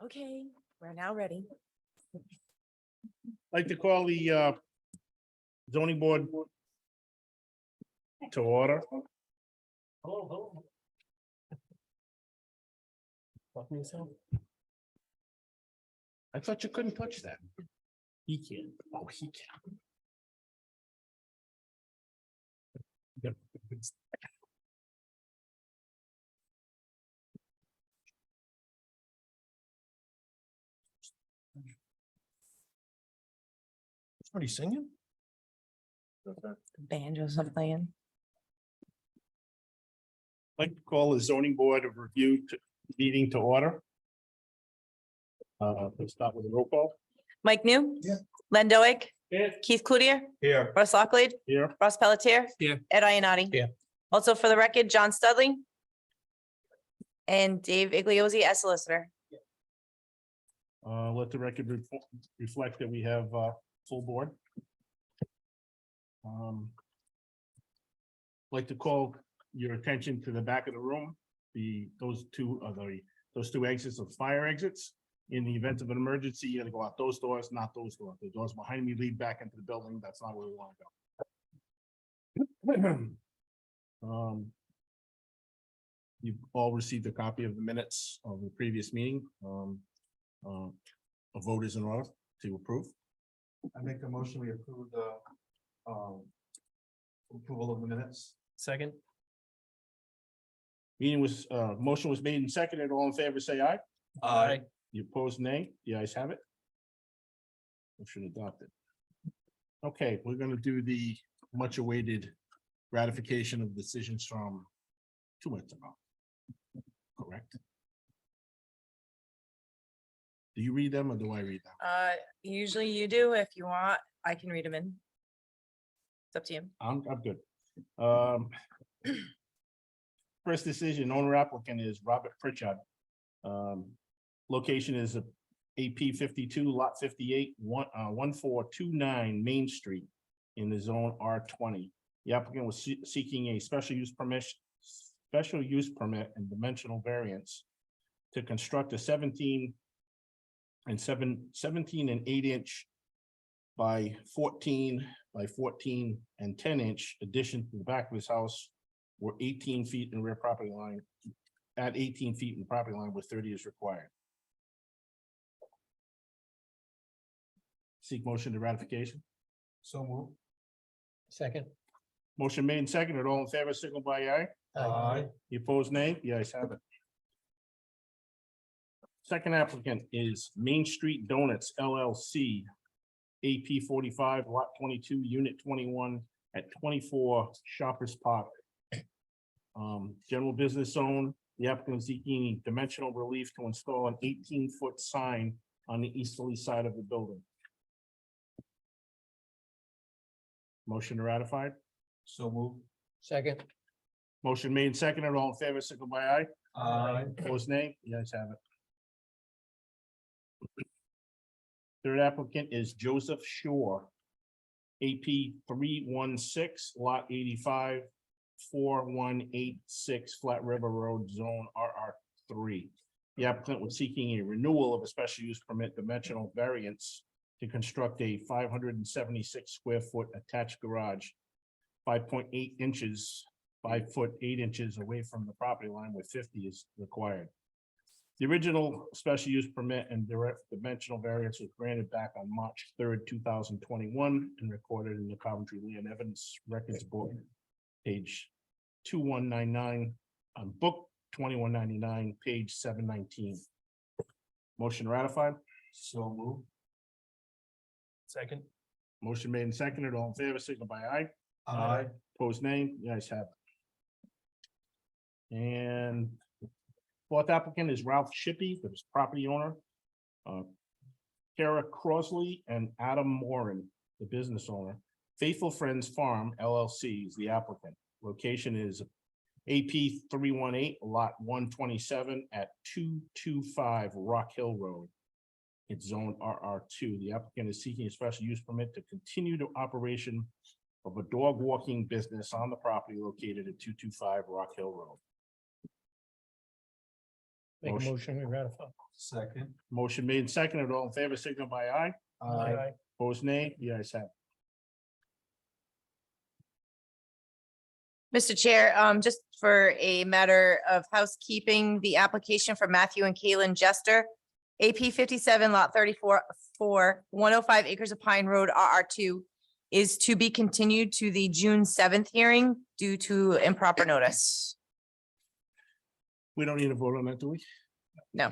Okay, we're now ready. I'd like to call the zoning board to order. Hello. Talking yourself? I thought you couldn't touch that. He can. Oh, he can. Yep. Somebody singing? Banjos are playing. I'd like to call the zoning board of review meeting to order. Let's start with a roll call. Mike New. Yeah. Len Doig. Here. Keith Cloutier. Here. Russ Lockley. Here. Ross Pelletier. Here. Ed Ionati. Here. Also for the record, John Studley. And Dave Igliozzi as solicitor. Let the record reflect that we have full board. Like to call your attention to the back of the room. Those two exits of fire exits. In the event of an emergency, you gotta go out those doors, not those doors. The doors behind me lead back into the building. That's not where we want to go. You've all received a copy of the minutes of the previous meeting. A vote is in order to approve. I make a motion, we approve the approval of the minutes. Second. Motion was made and seconded. All in favor, say aye. Aye. You opposed, nay. The ayes have it. Motion adopted. Okay, we're gonna do the much awaited ratification of decisions from 2 months ago. Correct? Do you read them or do I read them? Usually you do. If you want, I can read them in. It's up to you. I'm good. First decision, owner applicant is Robert Pritchard. Location is AP 52 lot 58 1429 Main Street in the zone R20. The applicant was seeking a special use permit and dimensional variance to construct a 17 and 8-inch by 14 by 14 and 10-inch addition to the back of his house were 18 feet in the rear property line. At 18 feet in the property line where 30 is required. Seek motion to ratification. So move. Second. Motion made and seconded. All in favor, signal by aye. Aye. You opposed, nay? The ayes have it. Second applicant is Main Street Donuts LLC. AP 45 lot 22 unit 21 at 24 Shoppers Park. General business zone. The applicant is seeking dimensional relief to install an 18-foot sign on the easterly side of the building. Motion ratified. So move. Second. Motion made and seconded. All in favor, signal by aye. Aye. Opposed, nay? The ayes have it. Third applicant is Joseph Shore. AP 316 lot 85 4186 Flat River Road Zone RR3. The applicant was seeking a renewal of a special use permit dimensional variance to construct a 576 square foot attached garage, 5.8 inches, 5 foot 8 inches away from the property line where 50 is required. The original special use permit and direct dimensional variance was granted back on March 3rd, 2021 and recorded in the Coventry Land Evidence Records Book, page 2199, on book 2199, page 719. Motion ratified. So move. Second. Motion made and seconded. All in favor, signal by aye. Aye. Opposed, nay. The ayes have it. And fourth applicant is Ralph Shippee, the property owner. Kara Crossley and Adam Morin, the business owner. Faithful Friends Farm LLC is the applicant. Location is AP 318 lot 127 at 225 Rock Hill Road. It's zone RR2. The applicant is seeking a special use permit to continue the operation of a dog walking business on the property located at 225 Rock Hill Road. Make a Motion. motion, we ratify. Second. Motion made and seconded. All in favor, signal by aye. Aye. Opposed, nay. The ayes have it. Mr. Chair, just for a matter of housekeeping, the application for Matthew and Kaylin Jester, AP 57 lot 34 for 105 acres of Pine Road, RR2, is to be continued to the June 7th hearing due to improper notice. We don't need a vote on that, do we? No.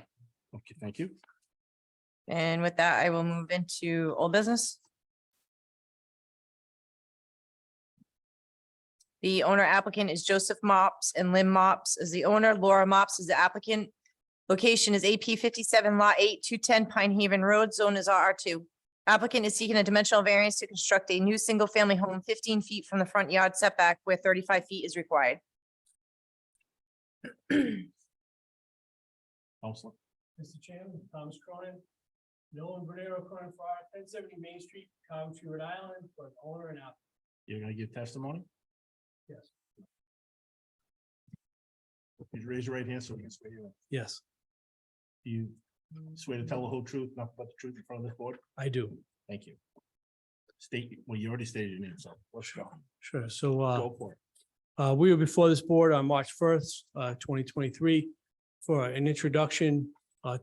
Okay, thank you. And with that, I will move into old business. The owner applicant is Joseph Mops and Lynn Mops is the owner. Laura Mops is the applicant. Location is AP 57 lot 8, 210 Pine Haven Road. Zone is RR2. Applicant is seeking a dimensional variance to construct a new single-family home 15 feet from the front yard setback where 35 feet is required. Counselor. Mr. Chairman, Thomas Cronin, Nolan Bernero, Cronin Farr, 1070 Main Street, Coventry, Rhode Island, for the owner and applicant. You're gonna give testimony? Yes. Could you raise your right hand so we can swear you in? Yes, Do you swear to tell the whole truth, nothing but the truth in front of this board? I do. Thank you. State, well, you already stated your name, so let's go. Sure. So, Go for it. we were before this board on March 1st, 2023 for an introduction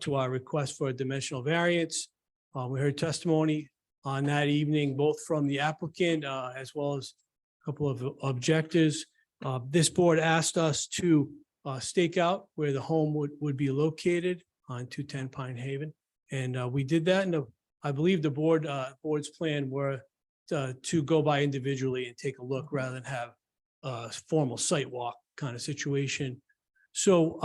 to our request for a dimensional variance. We heard testimony on that evening, both from the applicant as well as a couple of objectors. This board asked us to stake out where the home would be located on 210 Pine Haven. And we did that. And I believe the board's plan were to go by individually and take a look rather than have a formal site walk kind of situation. So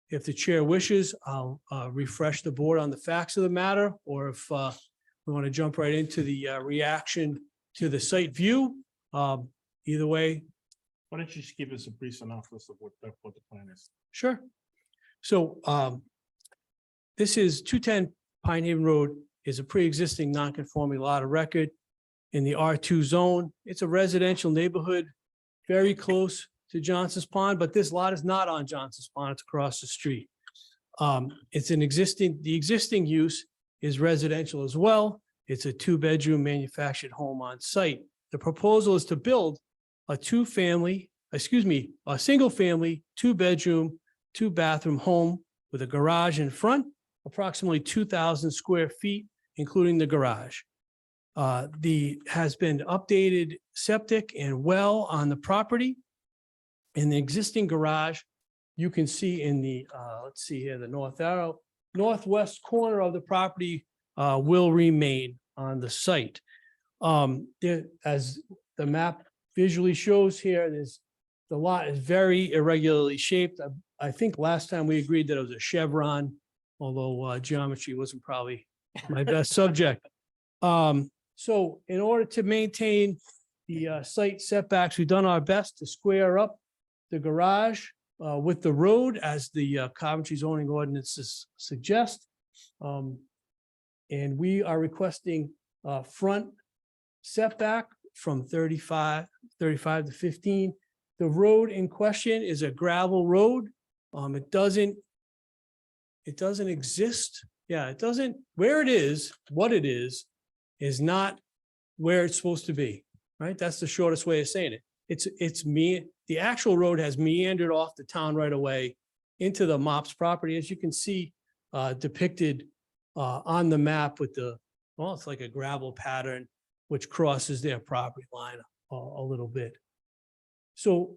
if the chair wishes, I'll refresh the board on the facts of the matter, or if we want to jump right into the reaction to the site view. Either way, Why don't you just give us a brief synopsis of what the plan is? sure. So this is 210 Pine Haven Road, is a pre-existing non-conforming lot of record in the R2 zone. It's a residential neighborhood, very close to Johnson's Pond, but this lot is not on Johnson's Pond, it's across the street. It's the existing use is residential as well. It's a 2-bedroom manufactured home on site. The proposal is to build a single-family, 2-bedroom, 2-bathroom home with a garage in front, approximately 2,000 square feet, including the garage. Has been updated septic and well on the property. In the existing garage, you can see in the, let's see here, the north arrow, northwest corner of the property will remain on the site. As the map visually shows here, the lot is very irregularly shaped. I think last time we agreed that it was a chevron, although geometry wasn't probably my best subject. So in order to maintain the site setbacks, we've done our best to square up the garage with the road as the Coventry zoning ordinances suggest. And we are requesting front setback from 35 to 15. The road in question is a gravel road. It doesn't exist. Yeah, it doesn't, where it is, what it is not where it's supposed to be, right? That's the shortest way of saying it. The actual road has meandered off the town right away into the Mops property, as you can see depicted on the map with it's like a gravel pattern which crosses their property line a little bit. So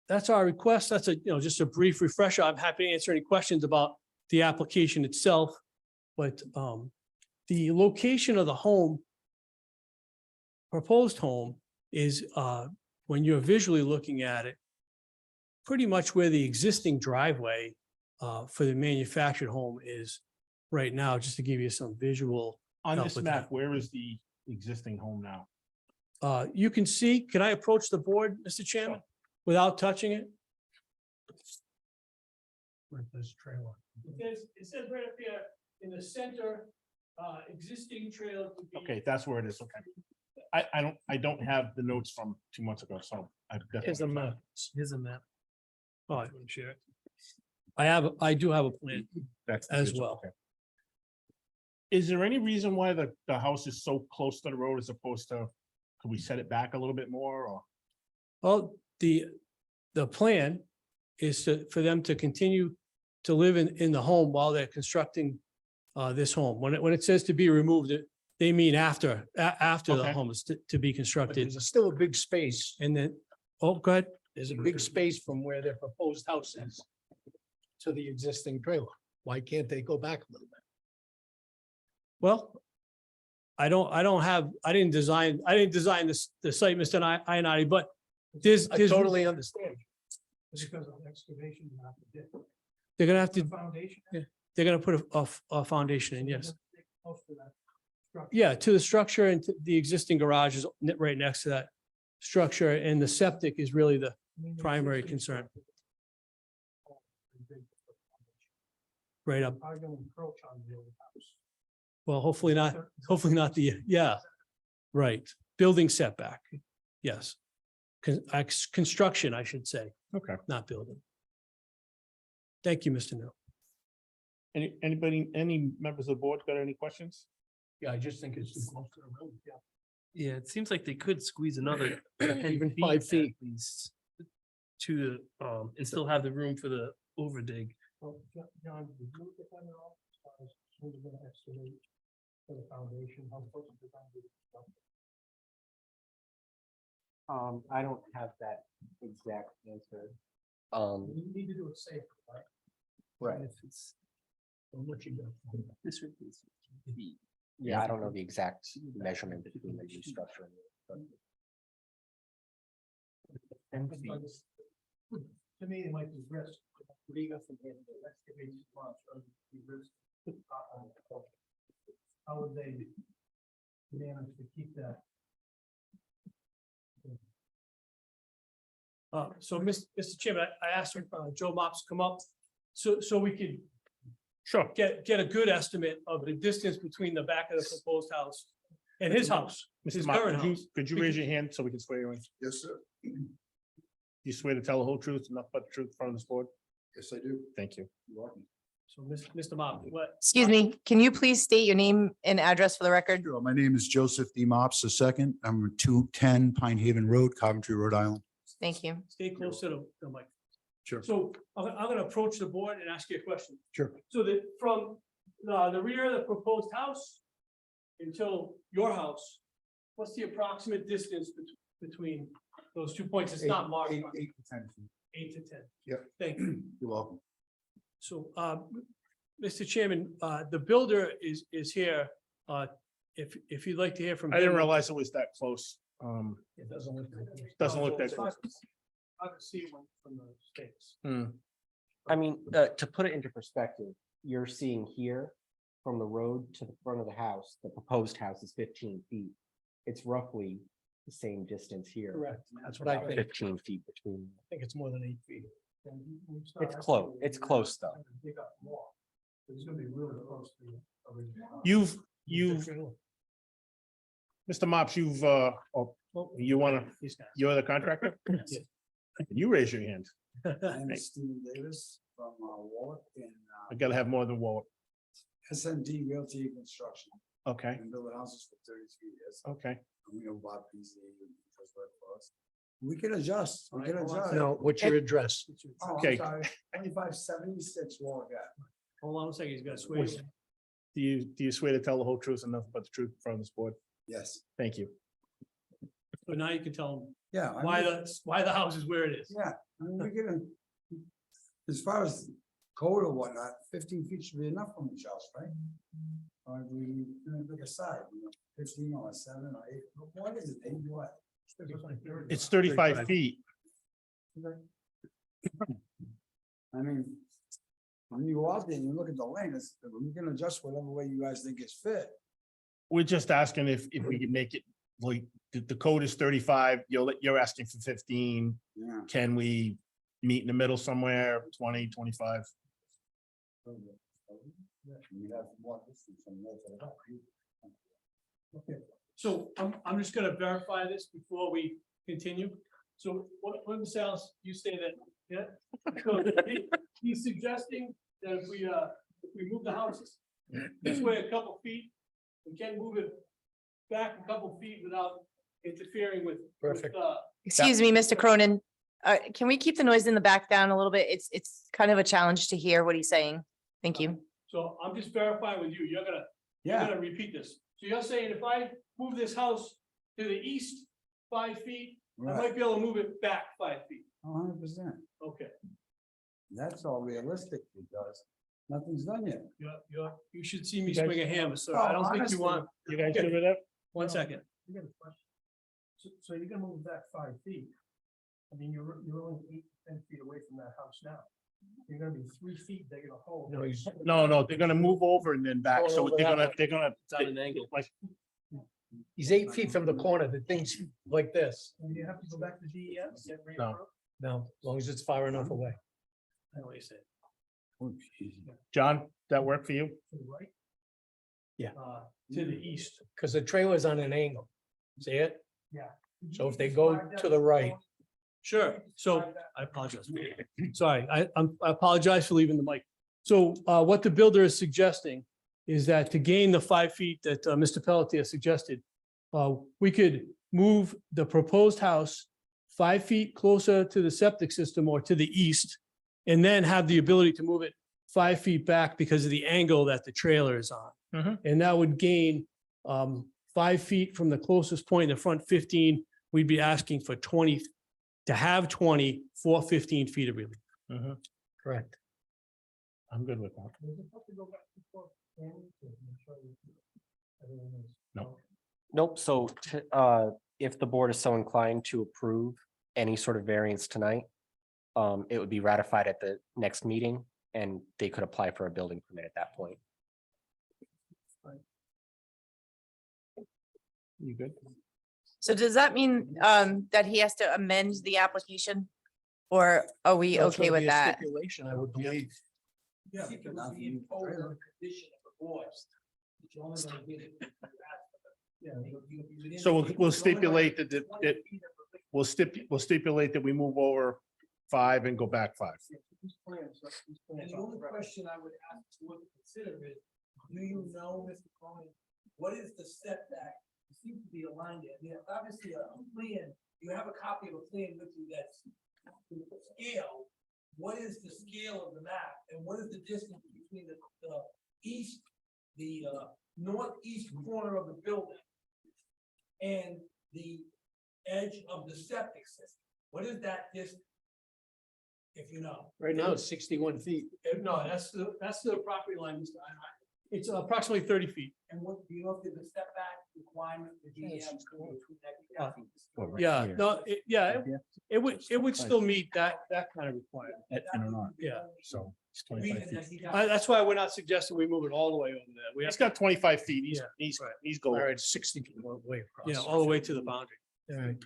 that's our request. That's just a brief refresher. I'm happy to answer any questions about the application itself, but the location of the home, proposed home, is when you're visually looking at it, pretty much where the existing driveway for the manufactured home is right now, just to give you some visual. On help this with map, where is the existing home now? You can see, can I approach the board, Mr. Chairman, without touching it? This trailer. It says right up here in the center, existing trailer. Okay, that's where it is. Okay. I don't have the notes from 2 months ago, so I Here's a definitely. map. Here's a map. Oh, I wouldn't share it. I do have a plan. That's the As picture, well. okay. Is there any reason why the house is so close to the road as opposed to, could we set it back a little bit more or? Well, the plan is for them to continue to live in the home while they're constructing this home. When it says to be removed, they mean after the Okay. home is to be But constructed. there's still a big space. And then, oh, go ahead. There's a big space from where their proposed house is to the existing trailer. Why can't they go back a little bit? Well, I didn't design this, the site, Mr. Ionati, but I totally understand. It's because of excavation. You have to dig. they're gonna have The to, foundation. they're gonna put a foundation in, yes. Close to that structure. Yeah, to the structure and to the existing garage is right next to that structure, and the septic is really the I mean, the primary existing concern. structure is big for the foundation. right up. Are you gonna encroach on the old house? Well, hopefully not yeah, right. Building setback, yes. Construction, I should say, Okay. not building. Thank you, Mr. Mill. Any members of the board got any questions? Yeah, I just think it's too close to the road. Yeah. Yeah, it seems like they could squeeze another 10 Even 5 feet. at least to, and still have the room for the overdig. Well, John, did you look at that at all? As far as who's gonna excavate for the foundation, how close is it gonna be to the structure? I don't have that exact answer. You need to do it safe, right? Right. If it's From what you got. this would be feet. Yeah, I don't know the exact measurement between the new structure and the. 10 feet. To me, it might be risk. Legal from here, the excavation spots are the risk. How would they manage to keep that? So, Mr. Chairman, I asked Joe Mops to come up, so we could Sure. get a good estimate of the distance between the back of the proposed house and his house, Mr. his Mott, current could house. you raise your hand so we can swear you in? Yes, sir. You swear to tell the whole truth, nothing but the truth in front of this board? Yes, I do. Thank you. You're welcome. So, Mr. Mop, what? Excuse me, can you please state your name and address for the record? Sure. My name is Joseph D. Mops II. I'm at 210 Pine Haven Road, Coventry, Rhode Island. Thank you. Stay close to the mic. Sure. So I'm gonna approach the board and ask you a question. Sure. So that from the rear of the proposed house until your house, what's the approximate distance between those 2 points? It's not marked. 8 to 10 feet. 8 to 10. Yep. Thank you. You're welcome. So, Mr. Chairman, the builder is here. If you'd like to hear from I didn't him. realize it was that close. It doesn't look like. Doesn't look that close. I can see one from the stakes. I mean, to put it into perspective, you're seeing here from the road to the front of the house, the proposed house is 15 feet. It's roughly the same distance here. Correct. That's what I About think. 15 feet between. I think it's more than 8 feet. It's close. It's close, though. Dig up more. It's gonna be really close to the original house. You've, Mr. Mops, you're the contractor? Yes. You raise your hand. My name is Stephen Davis from Warwick and I gotta have more than one. SND Realty and Construction. Okay, I've been building houses for 33 years. okay. And we know Bob Peasley and he does work for us. We can adjust. We can adjust. No, what's your address? Oh, Okay. I'm sorry. 2576 Warwick Ave. Hold on a second, he's got to swear. Wait. Do you swear to tell the whole truth and nothing but the truth in front of this board? Yes. Thank you. So now you can tell him Yeah. I why mean, why the house is where it is. Yeah, I mean, we're gonna, as far as code or whatnot, 15 feet should be enough from each house, right? Or we pick a side, 15 or 7 or 8, what is it, 8 what? It's 35 feet. I mean, when you go out there and you look at the lane, we can adjust whatever way you guys think is fit. We're just asking if we can make it, like, the code is 35, you're asking for 15. Yeah. Can we meet in the middle somewhere, 20, 25? You have more distance from there to the house. Okay, so I'm just gonna verify this before we continue. So what Mr. Salas, you say that Yeah. So he's suggesting that if we move the house this way a couple feet, we can move it back a couple feet without interfering with. Perfect. Excuse me, Mr. Cronin. Can we keep the noise in the back down a little bit? It's kind of a challenge to hear what he's saying. Thank you. So I'm just verifying with you. You're gonna repeat this. So you're saying if I move this house to the east 5 feet, I Right, might be able to move it back 5 feet. 100%. Okay, That's all realistic because nothing's done yet. you should see me You guys- swing a hammer, sir. I don't think you want. You guys good with that? 1 second. I got a question. So you're gonna move back 5 feet. I mean, you're only 8 to 10 feet away from that house now. You're gonna be 3 feet digging a hole. No, they're gonna move over and then back, so they're gonna, It's on an angle. like, He's 8 feet from the corner, the thing's like this. And you have to go back to DES? No. No, as long as it's far enough away. I know what you said. Oh, geez. John, that work for you? To the right? To the east. Because the trailer's on an angle. See it? Yeah. So if they go to the right. Sure. So I apologize. Sorry, I apologize for leaving the mic. So what the builder is suggesting is that to gain the 5 feet that Mr. Pelletier suggested, we could move the proposed house 5 feet closer to the septic system or to the east, and then have the ability to move it 5 feet back because of the angle that the trailer is on. Mhm. And that would gain 5 feet from the closest point in the front 15. We'd be asking for 20, to have 20 for 15 feet of relief. Correct. I'm good with that. Does it have to go back to court, Andy, to make sure everything is- No. Nope, so if the board is so inclined to approve any sort of variance tonight, it would be ratified at the next meeting and they could apply for a building permit at that point. You good? So does that mean that he has to amend the application? Or are we That's okay gonna with be a that? Stipulation, I would believe. Yeah, It but would not be the imposed on trailer. the condition of the board. But you're only gonna get it if you ask for it. Yeah, you didn't- So we'll you're only stipulate gonna that, get 20 that, feet of relief. we'll stipulate that we move over 5 and go back 5. These plans, these plans. And the only question I would ask the board to consider is, do you know, Mr. Cronin, what is the setback? You seem to be aligned there. I mean, obviously, a plan, you have a copy of a plan with you that's the scale. What is the scale of the map and what is the distance between the east, the northeast corner of the building and the edge of the septic system? What is that distance? If you know. Right now, it's 61 feet. No, that's the property line. Mr. Einhorn. It's approximately 30 feet. And what, do you know if there's a step back requirement for DEM? Yeah, no, it would still meet that kind of requirement. Yeah. So it's 25 feet. That's why we're not suggesting we move it all the way over there. We have He's got 25 feet. Yeah, He's right. going. 60 feet way across. you know, all the way to the boundary.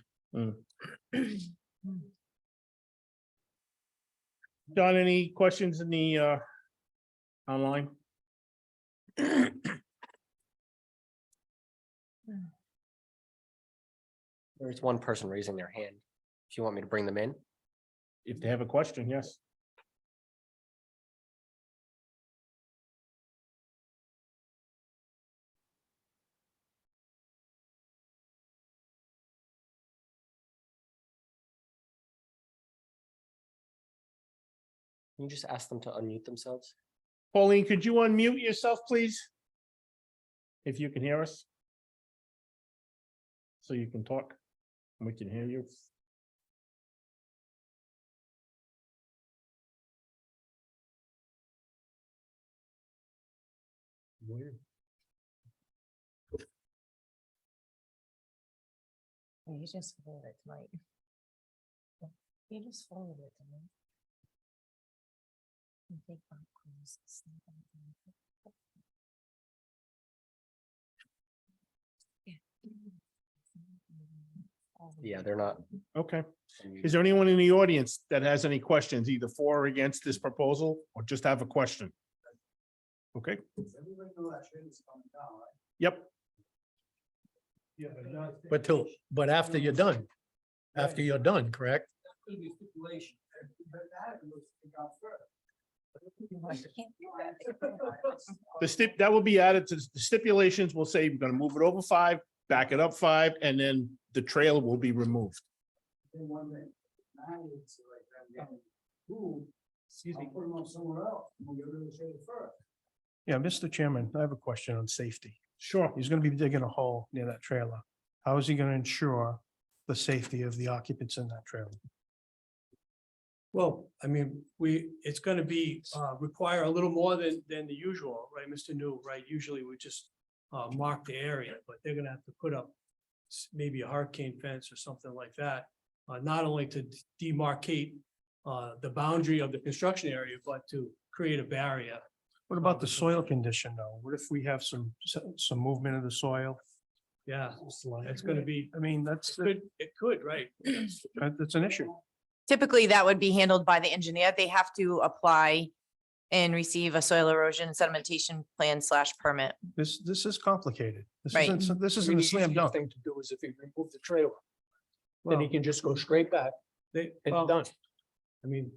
John, any questions in the online? There's one person raising their hand. If you want me to bring them in. If they have a question, yes. Can you just ask them to unmute themselves? Pauline, could you unmute yourself, please? If you can hear us. So you can talk. and We can hear you. Weird. You just forward it tonight. You just forward it to me. You take back calls, snap on them. Yeah, they're not. Okay. Is there anyone in the audience that has any questions, either for or against this proposal, or just have a question? Okay, Everybody know that train is coming down, right? yep. But after you're done, correct? That's gonna be a stipulation. That will be added to the stipulations. We'll say we're gonna move it over 5, back it up 5, and then the trailer will be removed. Excuse me. Put them on somewhere else. We'll get rid of the trailer first. Yeah, Mr. Chairman, I have a question on safety. Sure. He's gonna be digging a hole near that trailer. How is he gonna ensure the safety of the occupants in that trailer? Well, I mean, it's gonna be, require a little more than the usual, right, Mr. New, right? Usually we just, mark the area, but they're gonna have to put up maybe a hurricane fence or something like that. Not only to demarcate, the boundary of the construction area, but to create a barrier. What about the soil condition though? What if we have some movement of the soil? Yeah, it's gonna be, I mean, that's, it could, right? that's an issue. Typically, that would be handled by the engineer. They have to apply and receive a soil erosion sedimentation plan / permit. This is complicated. Right. This isn't a slam dunk. Thing to do is if he remove the trailer, then he Well, can just go straight back they, and well, done. I mean,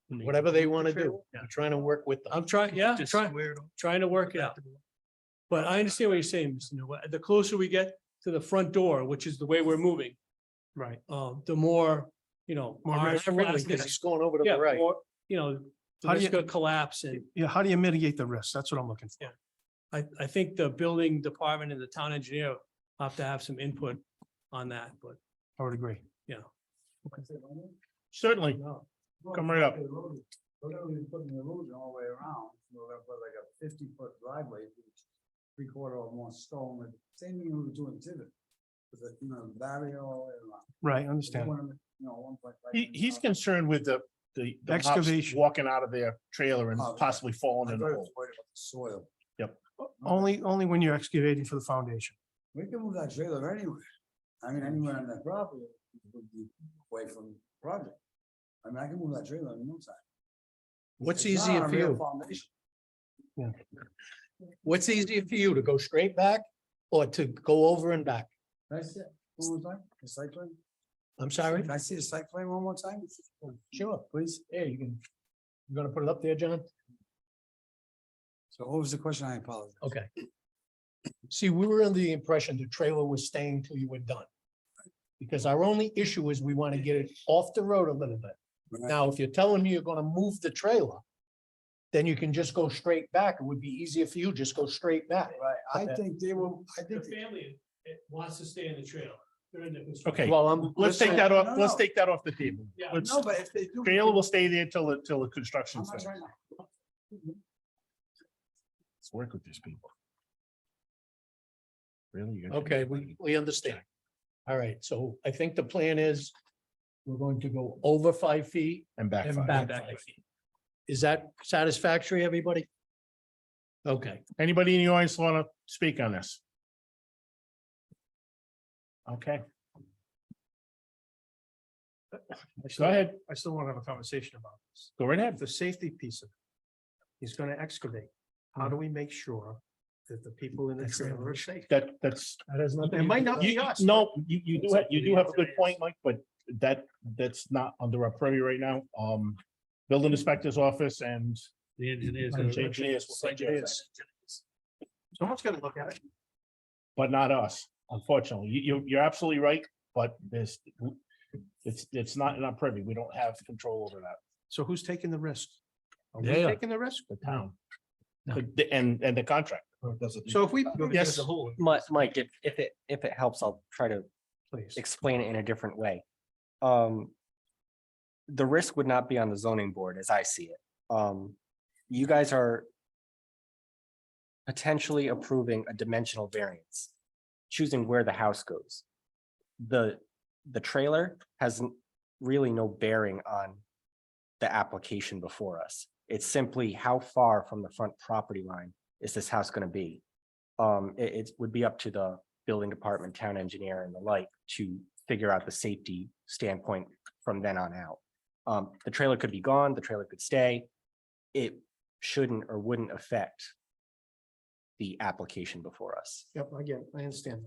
Whatever they want to do. Yeah. I'm trying to work with them. I'm trying, yeah, trying to work it out. But I understand what you're saying, Mr. New. The closer we get to the front door, which is the way we're moving, Right. the more, more Because it's going over to Yeah, the right. more, the How do risk you- of collapse. And Yeah, how do you mitigate the risk? That's what I'm looking for. Yeah. I think the building department and the town engineer have to have some input on that, but, I would agree. Certainly. No. Come right up. We're gonna be putting the erosion all the way around, so we're gonna put like a 50-foot driveway, 3/4 or more stone, and same thing we were doing Tibbet. With a, barrier all the way around. Right, I understand. 1.5. He's concerned with the mops Excavation. walking out of their trailer and Oh, okay. possibly falling I in thought the it was hole. worried about the soil. Only when you're excavating for the foundation. We can move that trailer anywhere. I mean, anywhere on that property would be away from the project. I mean, I can move that trailer in no time. What's It's not easier on for a real you? foundation. What's easier for you to go straight back or to go over and back? Can I see it one more time? The site plan? I'm sorry? Can I see the site plan one more time? Sure, please. Yeah, you're gonna put it up there, John? So what was the question? I apologize. Okay. See, we were under the impression the trailer was staying till you were done. Because our only issue is we want to get it off the road a little bit. Right. Now, if you're telling me you're gonna move the trailer, then you can just go straight back. It would be easier for you, just go straight back. Right, I think they will, I the think. family wants to stay in the trailer. They're in the construction. Okay, Well, let's take that off, No, let's no. take that off the table. Yeah. Let's, No, but if they do. trailer will stay there till the How construction's much finished. right now? Let's work with these people. Really? You're gonna- Okay, we understand. All right, so I think the plan is we're going to go over 5 feet And back. and five. back 5 feet. Is that satisfactory, everybody? Okay, Anybody in the audience want to speak on this? Okay, go ahead, I still want to have a conversation about this. go right ahead. The safety piece of it. He's going to excavate. How do we make sure that the people in the trailer are safe? That's, that has nothing. It might to do not with be us. us. no, you do have a good point, Mike, but that's not under our purview right now. Building inspector's office and The engineers. engineers will take care of that. Someone's got to look at it. But not us, unfortunately. You're absolutely right, but it's not in our purview. We don't have control over that. So who's taking the risk? Are we They are. taking the risk? The town. No. And the contract. So if we. Yes. Mike, if it helps, I'll try to Please. explain it in a different way. The risk would not be on the zoning board as I see it. You guys are potentially approving a dimensional variance, choosing where the house goes. The trailer has really no bearing on the application before us. It's simply how far from the front property line is this house going to be? It would be up to the building department, town engineer and the like to figure out the safety standpoint from then on out. The trailer could be gone, the trailer could stay. It shouldn't or wouldn't affect the application before us. Yep, I get it. I understand.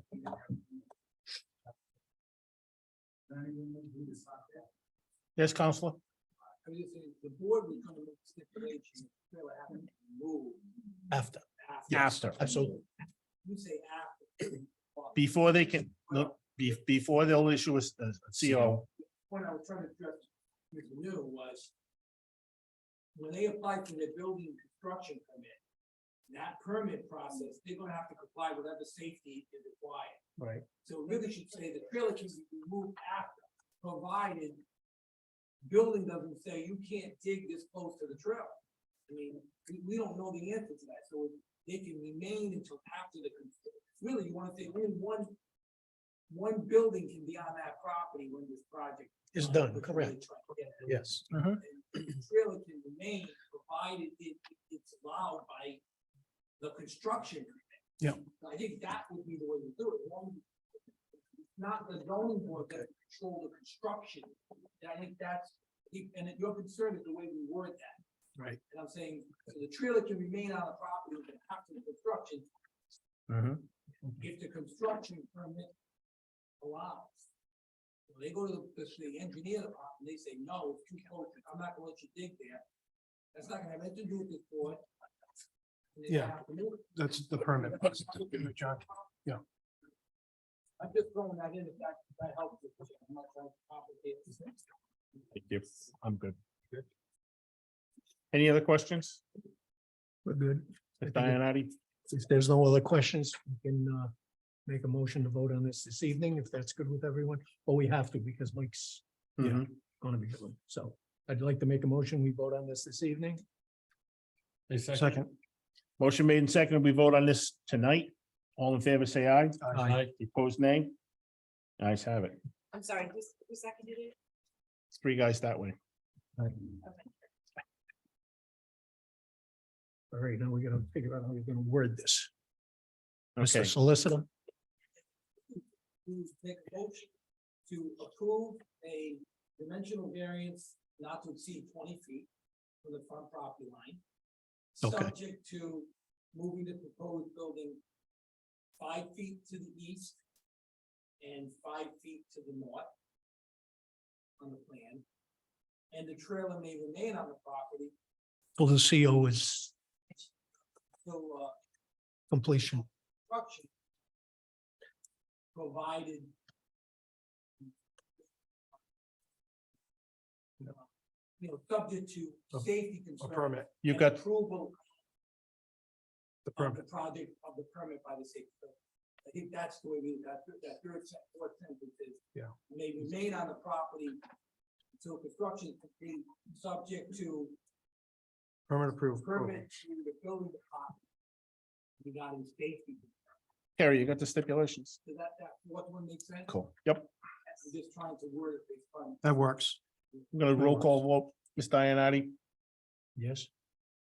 Yes, Counselor? I was just saying, the board would come with stipulation, trailer having to be moved After. after. After. Absolutely. You say after. Before they can, look, before they'll issue a CO. Point I was trying to address, Mr. New, was when they apply for their building construction permit, that permit process, they're gonna have to comply with whatever safety is required. Right. So it really should say the trailer can be removed after, provided building doesn't say you can't dig this close to the trailer. I mean, we don't know the answer to that, so they can remain until after the, really, you wanna say only one building can be on that property when this project. Is done, correct. Yes. And the trailer can remain provided it's allowed by the construction. permit. Yeah. I think that would be the way to do it. Not the zoning board that control the construction. I think that's, and your concern is the way we word that. Right. And I'm saying, so the trailer can remain on the property after the construction, if the construction permit allows. When they go to the engineer department, they say, no, it's too close, I'm not gonna let you dig there. That's not gonna have anything to do with this board. And they Yeah. have to move it. That's the permit. John. Yeah. I'm just throwing that in, if that helps. you. I'm not trying to complicate this. Thank you. I'm good. Any other questions? We're good. Ms. Dianati? If there's no other questions, we can make a motion to vote on this evening, if that's good with everyone. But we have to because Mike's Mhm. gonna be doing. So I'd like to make a motion. We vote on this evening. Second. Motion made and seconded. We vote on this tonight. All in favor, say aye. Aye. Opposed, nay. Ayes have it. I'm sorry, who seconded it? It's three guys that way. All right, now we gotta figure out how we're gonna word this. Okay, Mr. Solicitor, To make a motion to approve a dimensional variance not to exceed 20 feet from the front property line. Okay. Subject to moving the proposed building 5 feet to the east and 5 feet to the north on the plan. And the trailer may remain on the property well, the CO is till completion. construction. Provided. Subject to safety concerns. permit. you and got, Approval The of permit. the project, of the permit by the state. I think that's the way we, that fourth sentence is. Yeah. May remain on the property until construction is complete, subject to Permit approved. permit to the building department. Regarding safety. Carrie, you got the stipulations? Does that fourth one make sense? Cool. Yep. I'm just trying to word it based on. That works. I'm gonna roll call vote. Ms. Dianati? Yes.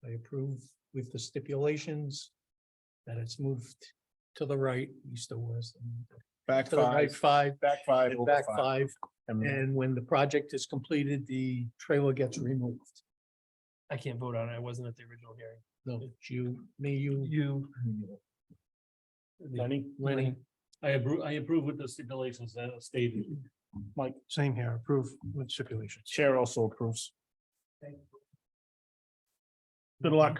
I approve with the stipulations that it's moved to the right, east or west. and Back To the right five, back five, and over back five. five. And And when the project is completed, the trailer gets removed. I can't vote on it. I wasn't at the original hearing. No, it's you, me, you. Lenny? Lenny, I approve with the stipulations that are stated. Mike, same here, approve with stipulations. chair also approves. Good luck.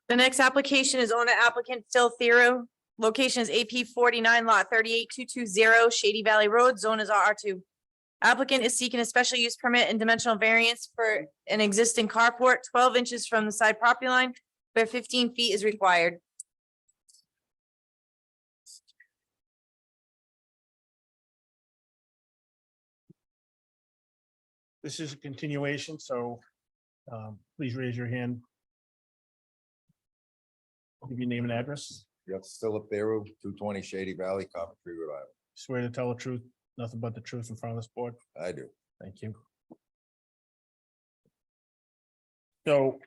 The next application is owner-applicant Phil Thero. Location is AP 49 lot 38220 Shady Valley Road. Zone is RR2. Applicant is seeking a special use permit and dimensional variance for an existing carport 12 inches from the side property line, where 15 feet is required. This is a continuation, so please raise your hand. Give your name and address. Yep, still up there, 220 Shady Valley, Coventry, Rhode Island. Swear to tell the truth, nothing but the truth in front of this board. I do. Thank you. So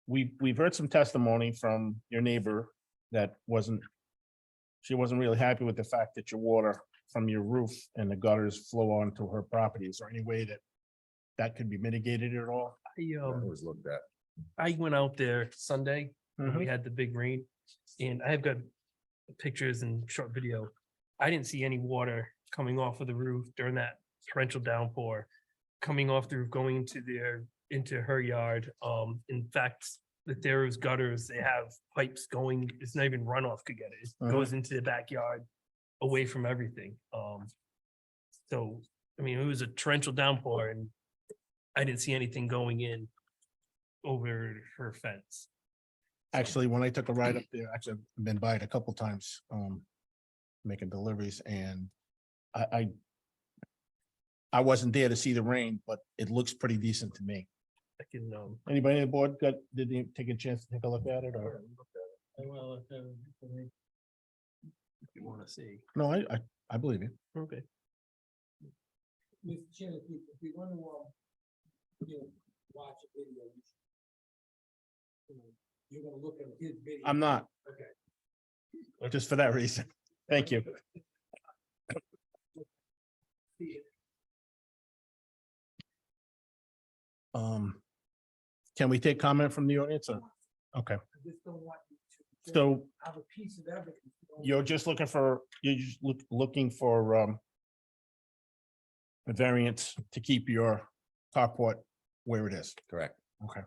we've heard some testimony from your neighbor that she wasn't really happy with the fact that your water from your roof and the gutters flow onto her property. Is there any way that could be mitigated at all? That was looked at. I went out there Sunday, when Mhm. we had the big rain, and I have got pictures and short video. I didn't see any water coming off of the roof during that torrential downpour, coming off the roof, going into her yard. In fact, that there is gutters, they have pipes going, it's not even runoff could get it. It goes into the backyard away from everything. So, I mean, it was a torrential downpour and I didn't see anything going in over her fence. Actually, when I took a ride up there, actually, I've been by it a couple times, making deliveries, and I wasn't there to see the rain, but it looks pretty decent to me. I can, Anybody on the board did they take a chance to take a look at it, or? well, if you want to see. No, I believe you. Okay. Mr. Chairman, if we want to, watch a video, you're gonna look at his video. I'm not. Okay. Just for that reason. Thank you. Can we take comment from the audience? Or? Okay, I just don't want you to so have a piece of evidence. you're just looking for a variance to keep your carport where it is. Correct. Okay.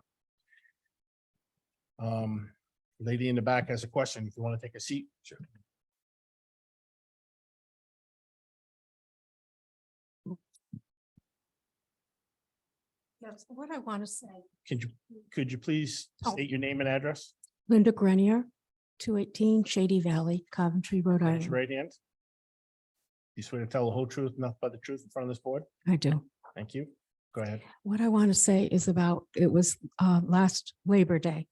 Lady in the back has a question. If you want to take a seat. Sure. Yes, what I want to say. Could you please Oh. state your name and address? Linda Grenier, 218 Shady Valley, Coventry, Rhode Raise Island. your right hand. You swear to tell the whole truth, nothing but the truth in front of this board? I do. Thank you. Go ahead. What I want to say is about, it was last Labor Day.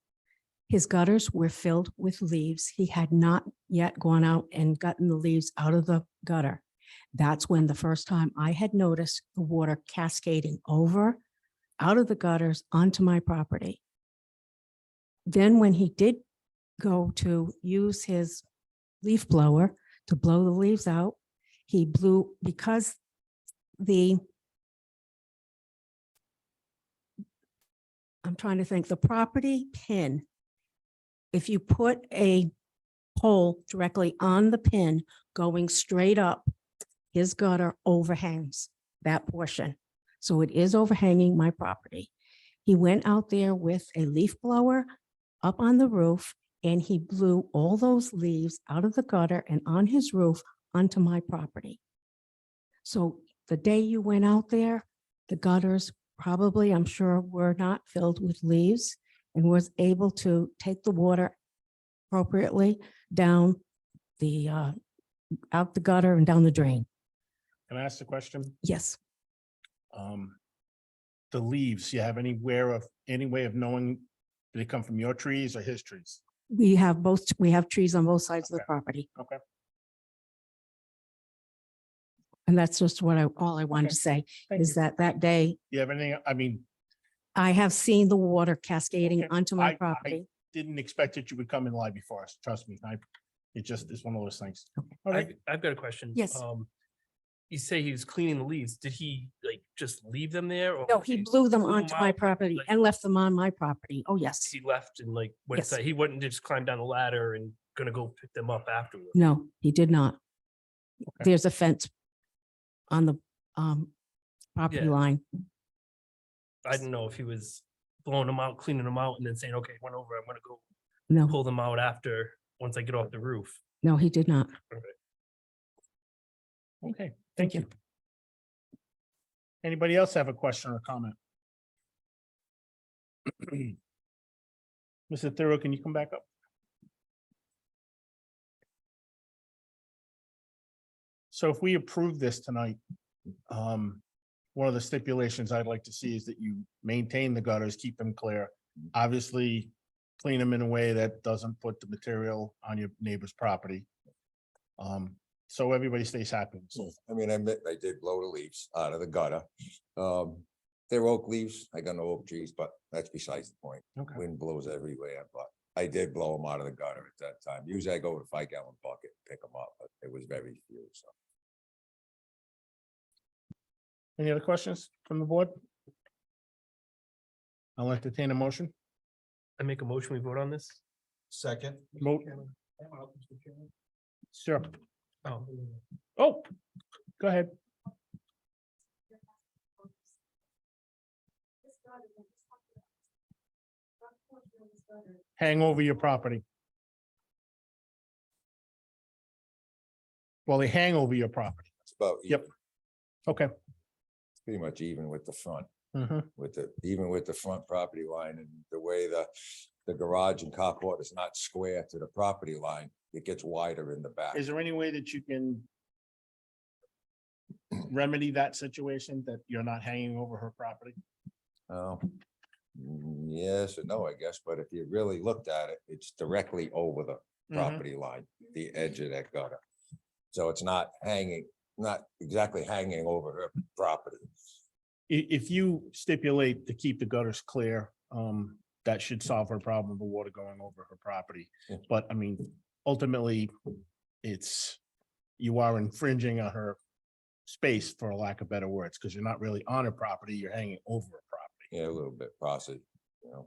His gutters were filled with leaves. He had not yet gone out and gotten the leaves out of the gutter. That's when the first time I had noticed the water cascading over, out of the gutters onto my property. Then when he did go to use his leaf blower to blow the leaves out, he blew, because I'm trying to think, the property pin, if you put a pole directly on the pin going straight up, his gutter overhangs that portion. So it is overhanging my property. He went out there with a leaf blower up on the roof and he blew all those leaves out of the gutter and on his roof onto my property. So the day you went out there, the gutters probably, I'm sure, were not filled with leaves and was able to take the water appropriately down the, out the gutter and down the drain. Can I ask a question? Yes. The leaves, you have any way of knowing, do they come from your trees or his trees? We have trees on both sides of the Okay. property. Okay. And that's just all I wanted Okay. to say Thank is you. that day You have anything, I mean, I have seen the water cascading Okay. onto I my property. didn't expect that you would come and lie before us. Trust me. It just is one of those things. All right. I've got a question. Yes. You say he was cleaning the leaves. Did he like just leave them there? Or No, he blew them blew onto my out, property like- and left them on my property. Oh, yes. He left and like, what Yes. he wouldn't just climb down the ladder and gonna go pick them up afterwards. No, he did not. Okay. There's a fence on the property Yeah. line. I didn't know if he was blowing them out, cleaning them out and then saying, okay, went over, I'm gonna go No, pull them out after, once I get off the roof. no, he did not. Okay, thank you. Anybody else have a question or comment? Mr. Thorough, can you come back up? So if we approve this tonight, one of the stipulations I'd like to see is that you maintain the gutters, keep them clear. Obviously, clean them in a way that doesn't put the material on your neighbor's property. So everybody stays happy. So I mean, I did blow the leaves out of the gutter. They're oak leaves. I got no oak trees, but that's besides the point. Okay. Wind blows everywhere, but I did blow them out of the gutter at that time. Usually I go with a 5-gallon bucket, and pick them up, but it was very few, so. Any other questions from the board? I'll entertain a motion. I make a motion, we vote on this? Second. Sure. Oh, Oh, Go ahead. Hang over your property. Well, they hang over your property. It's about. Yep. even. Okay. It's pretty much even with the front, Mhm. even with the front property line and the way the garage and carport is not square to the property line, it gets wider in the back. Is there any way that you can remedy that situation, that you're not hanging over her property? Oh, yes or no, I guess, but if you really looked at it, it's directly over the property line, the edge of that gutter. So it's not hanging, not exactly hanging over her property. If you stipulate to keep the gutters clear, that should solve her problem of the water going over her property. Yeah. But I mean, ultimately, you are infringing on her space, for a lack of better words, because you're not really on her property, you're hanging over her property. Yeah, a little bit possibly,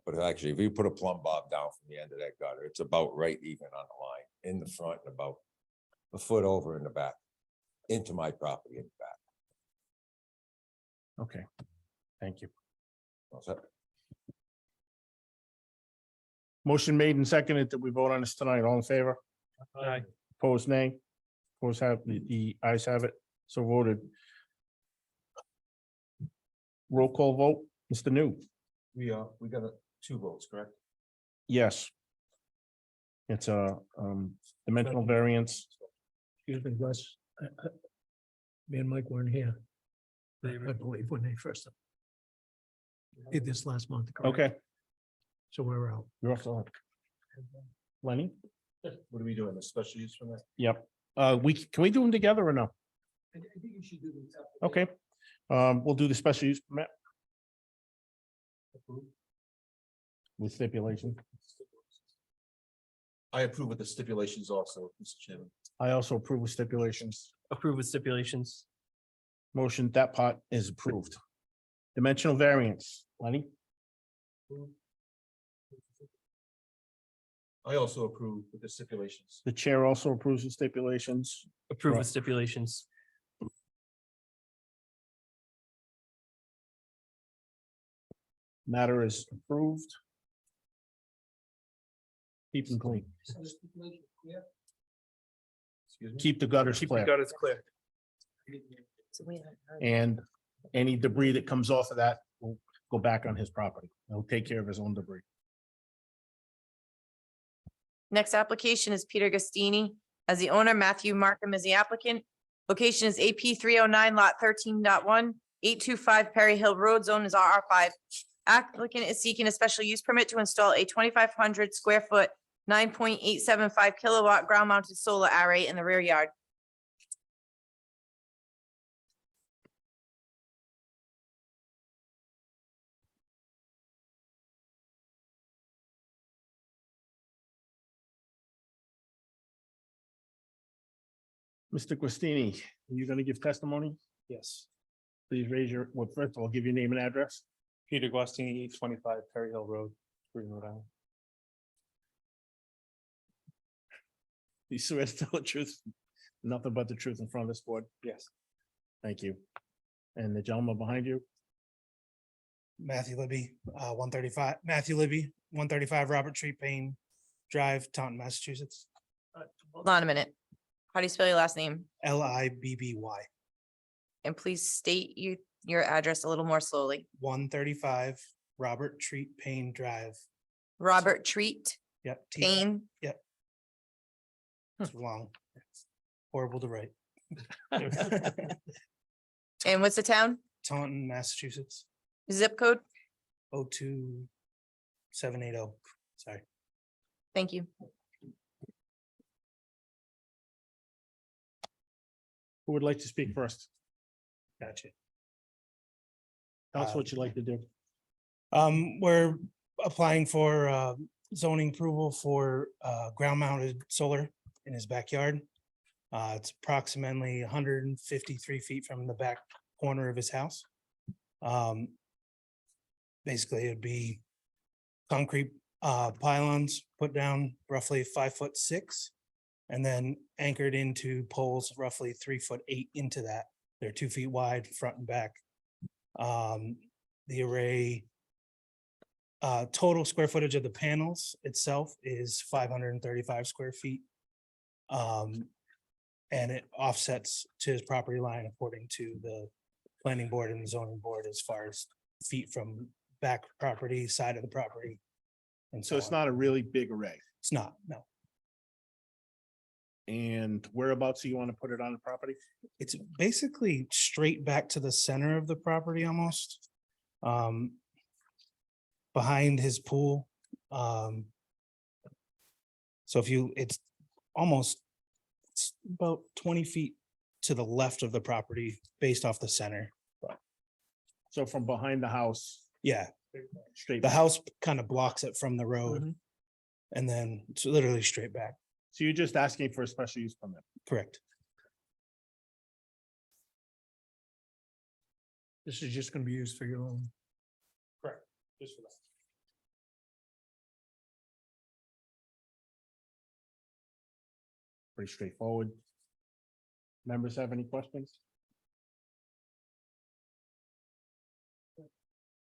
but actually, if you put a plumb bob down from the end of that gutter, it's about right even on the line in the front and about a foot over in the back into my property in the back. Okay, thank you. All set? Motion made and seconded that we vote on this tonight. All in favor? Aye. Opposed, nay. Opposed, have, the ayes have it, so voted. Roll call vote, Mr. New. We got two votes, correct? Yes. It's a dimensional variance. Excuse me, Wes. Me and Mike weren't here. I believe when they first did this last month. correct? Okay, So we're out. you're off the hook. Lenny? What are we doing? The special use for that? Yep. Can we do them together or no? I think you should do this. Okay. We'll do the special use permit with stipulation. I approve with the stipulations also, Mr. Chairman. I also approve with stipulations. Approve with stipulations. Motion, that part is approved. Dimensional variance, Lenny? I also approve with the stipulations. The chair also approves with stipulations. Approve Right. with stipulations. Matter is approved. Keep them clean. Excuse me? Keep the gutters Keep the clear. gutters clear. And any debris that comes off of that will go back on his property. He'll take care of his own debris. Next application is Peter Gustini as the owner, Matthew Markham as the applicant. Location is AP 309 lot 13.1, 825 Perry Hill Road, zone is RR5. Applicant is seeking a special use permit to install a 2,500 square foot, 9.875 kilowatt ground mounted solar array in the rear yard. Mr. Quistini, are you going to give testimony? Yes, Please raise your, well, first of all, give your name and address. Peter Guastini, 825 Perry Hill Road, Green, Rhode Island. You swear to tell the truth, nothing but the truth in front of this board. Yes. Thank you. And the gentleman behind you, Matthew Libby, 135, Matthew Libby, 135 Robert Tree Payne Drive, Taunton, Massachusetts, Hold on a minute. How do you spell your last name? Libby. And please state your address a little more slowly. 135 Robert Tree Payne Drive. Robert Treat Yep. Payne. Yep. It's long. It's horrible to write. And what's the town? Taunton, Massachusetts, Zip code? 02780. Sorry. Thank you. who would like to speak first? Gotcha. Tell us what you'd like to do. We're applying for zoning approval for ground mounted solar in his backyard. It's approximately 153 feet from the back corner of his house. Basically, it'd be concrete pylons put down roughly 5'6" and then anchored into poles roughly 3'8" into that. They're 2 feet wide, front and back. The array, total square footage of the panels itself is 535 square feet. And it offsets to his property line according to the planning board and the zoning board as far as feet from back property, side of the property. And So it's not a really big array. It's not, no. And whereabouts do you want to put it on the property? It's basically straight back to the center of the property almost. Behind his pool. So if you, it's about 20 feet to the left of the property based off the center. So from behind the house, Yeah, straight. the back. house kind of blocks it from the road. And then it's literally straight back, So you're just asking for a special use permit. correct? This is just gonna be used for your own. Correct. Just for that. Pretty straightforward. Members have any questions?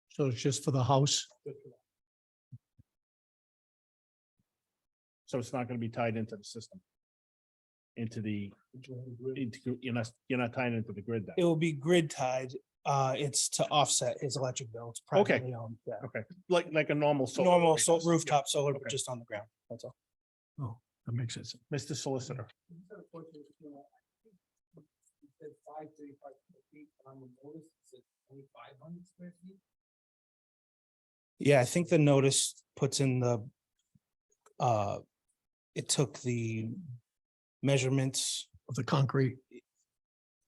So it's just for the house? So it's not gonna be tied into the system? You're not tying into the grid then? It will be grid tied. It's to offset his electric bill. It's Okay. privately owned. Yeah. Okay, like a normal. solar Normal array system. rooftop solar, but Okay. just on the ground. That's all. Oh, that makes sense. Mr. Solicitor, Said 535 square feet on the notice, it said 2,500 square feet. Yeah, I think the notice puts in the, it took the measurements Of the concrete,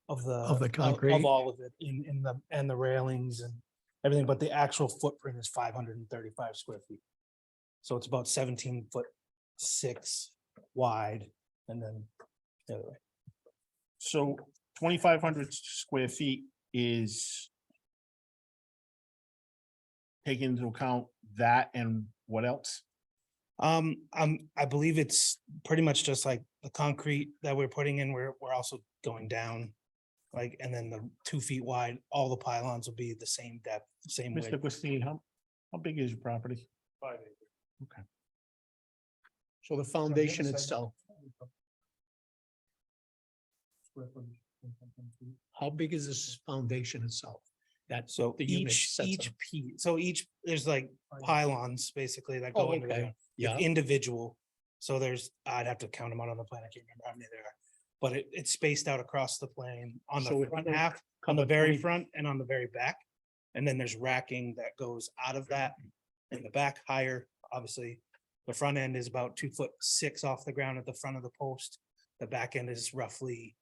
of the. Of the concrete. Of all of it in the, and the railings and everything, but the actual footprint is 535 square feet. So it's about 17'6" wide and then the other way. so 2,500 square feet is taking into account that and what else? I believe it's pretty much just like the concrete that we're putting in, we're also going down. Like, and then the 2 feet wide, all the pylons will be the same depth, same Mr. width. Gwasteen, how big is your property? 5 acres. Okay. so the foundation itself, how big is this foundation itself? That's So the unit each sets up. piece, so there's like pylons basically that Oh, go into the okay. ground. Yeah, Individual. So I'd have to count them out on the plan. I can't remember how many there are. But it's spaced out across the plane on So the it front would half, on the cover very 20 front and on the very back. And then there's racking that goes out of that in the back higher, obviously. The front end is about 2'6" off the ground at the front of the post. The back end is roughly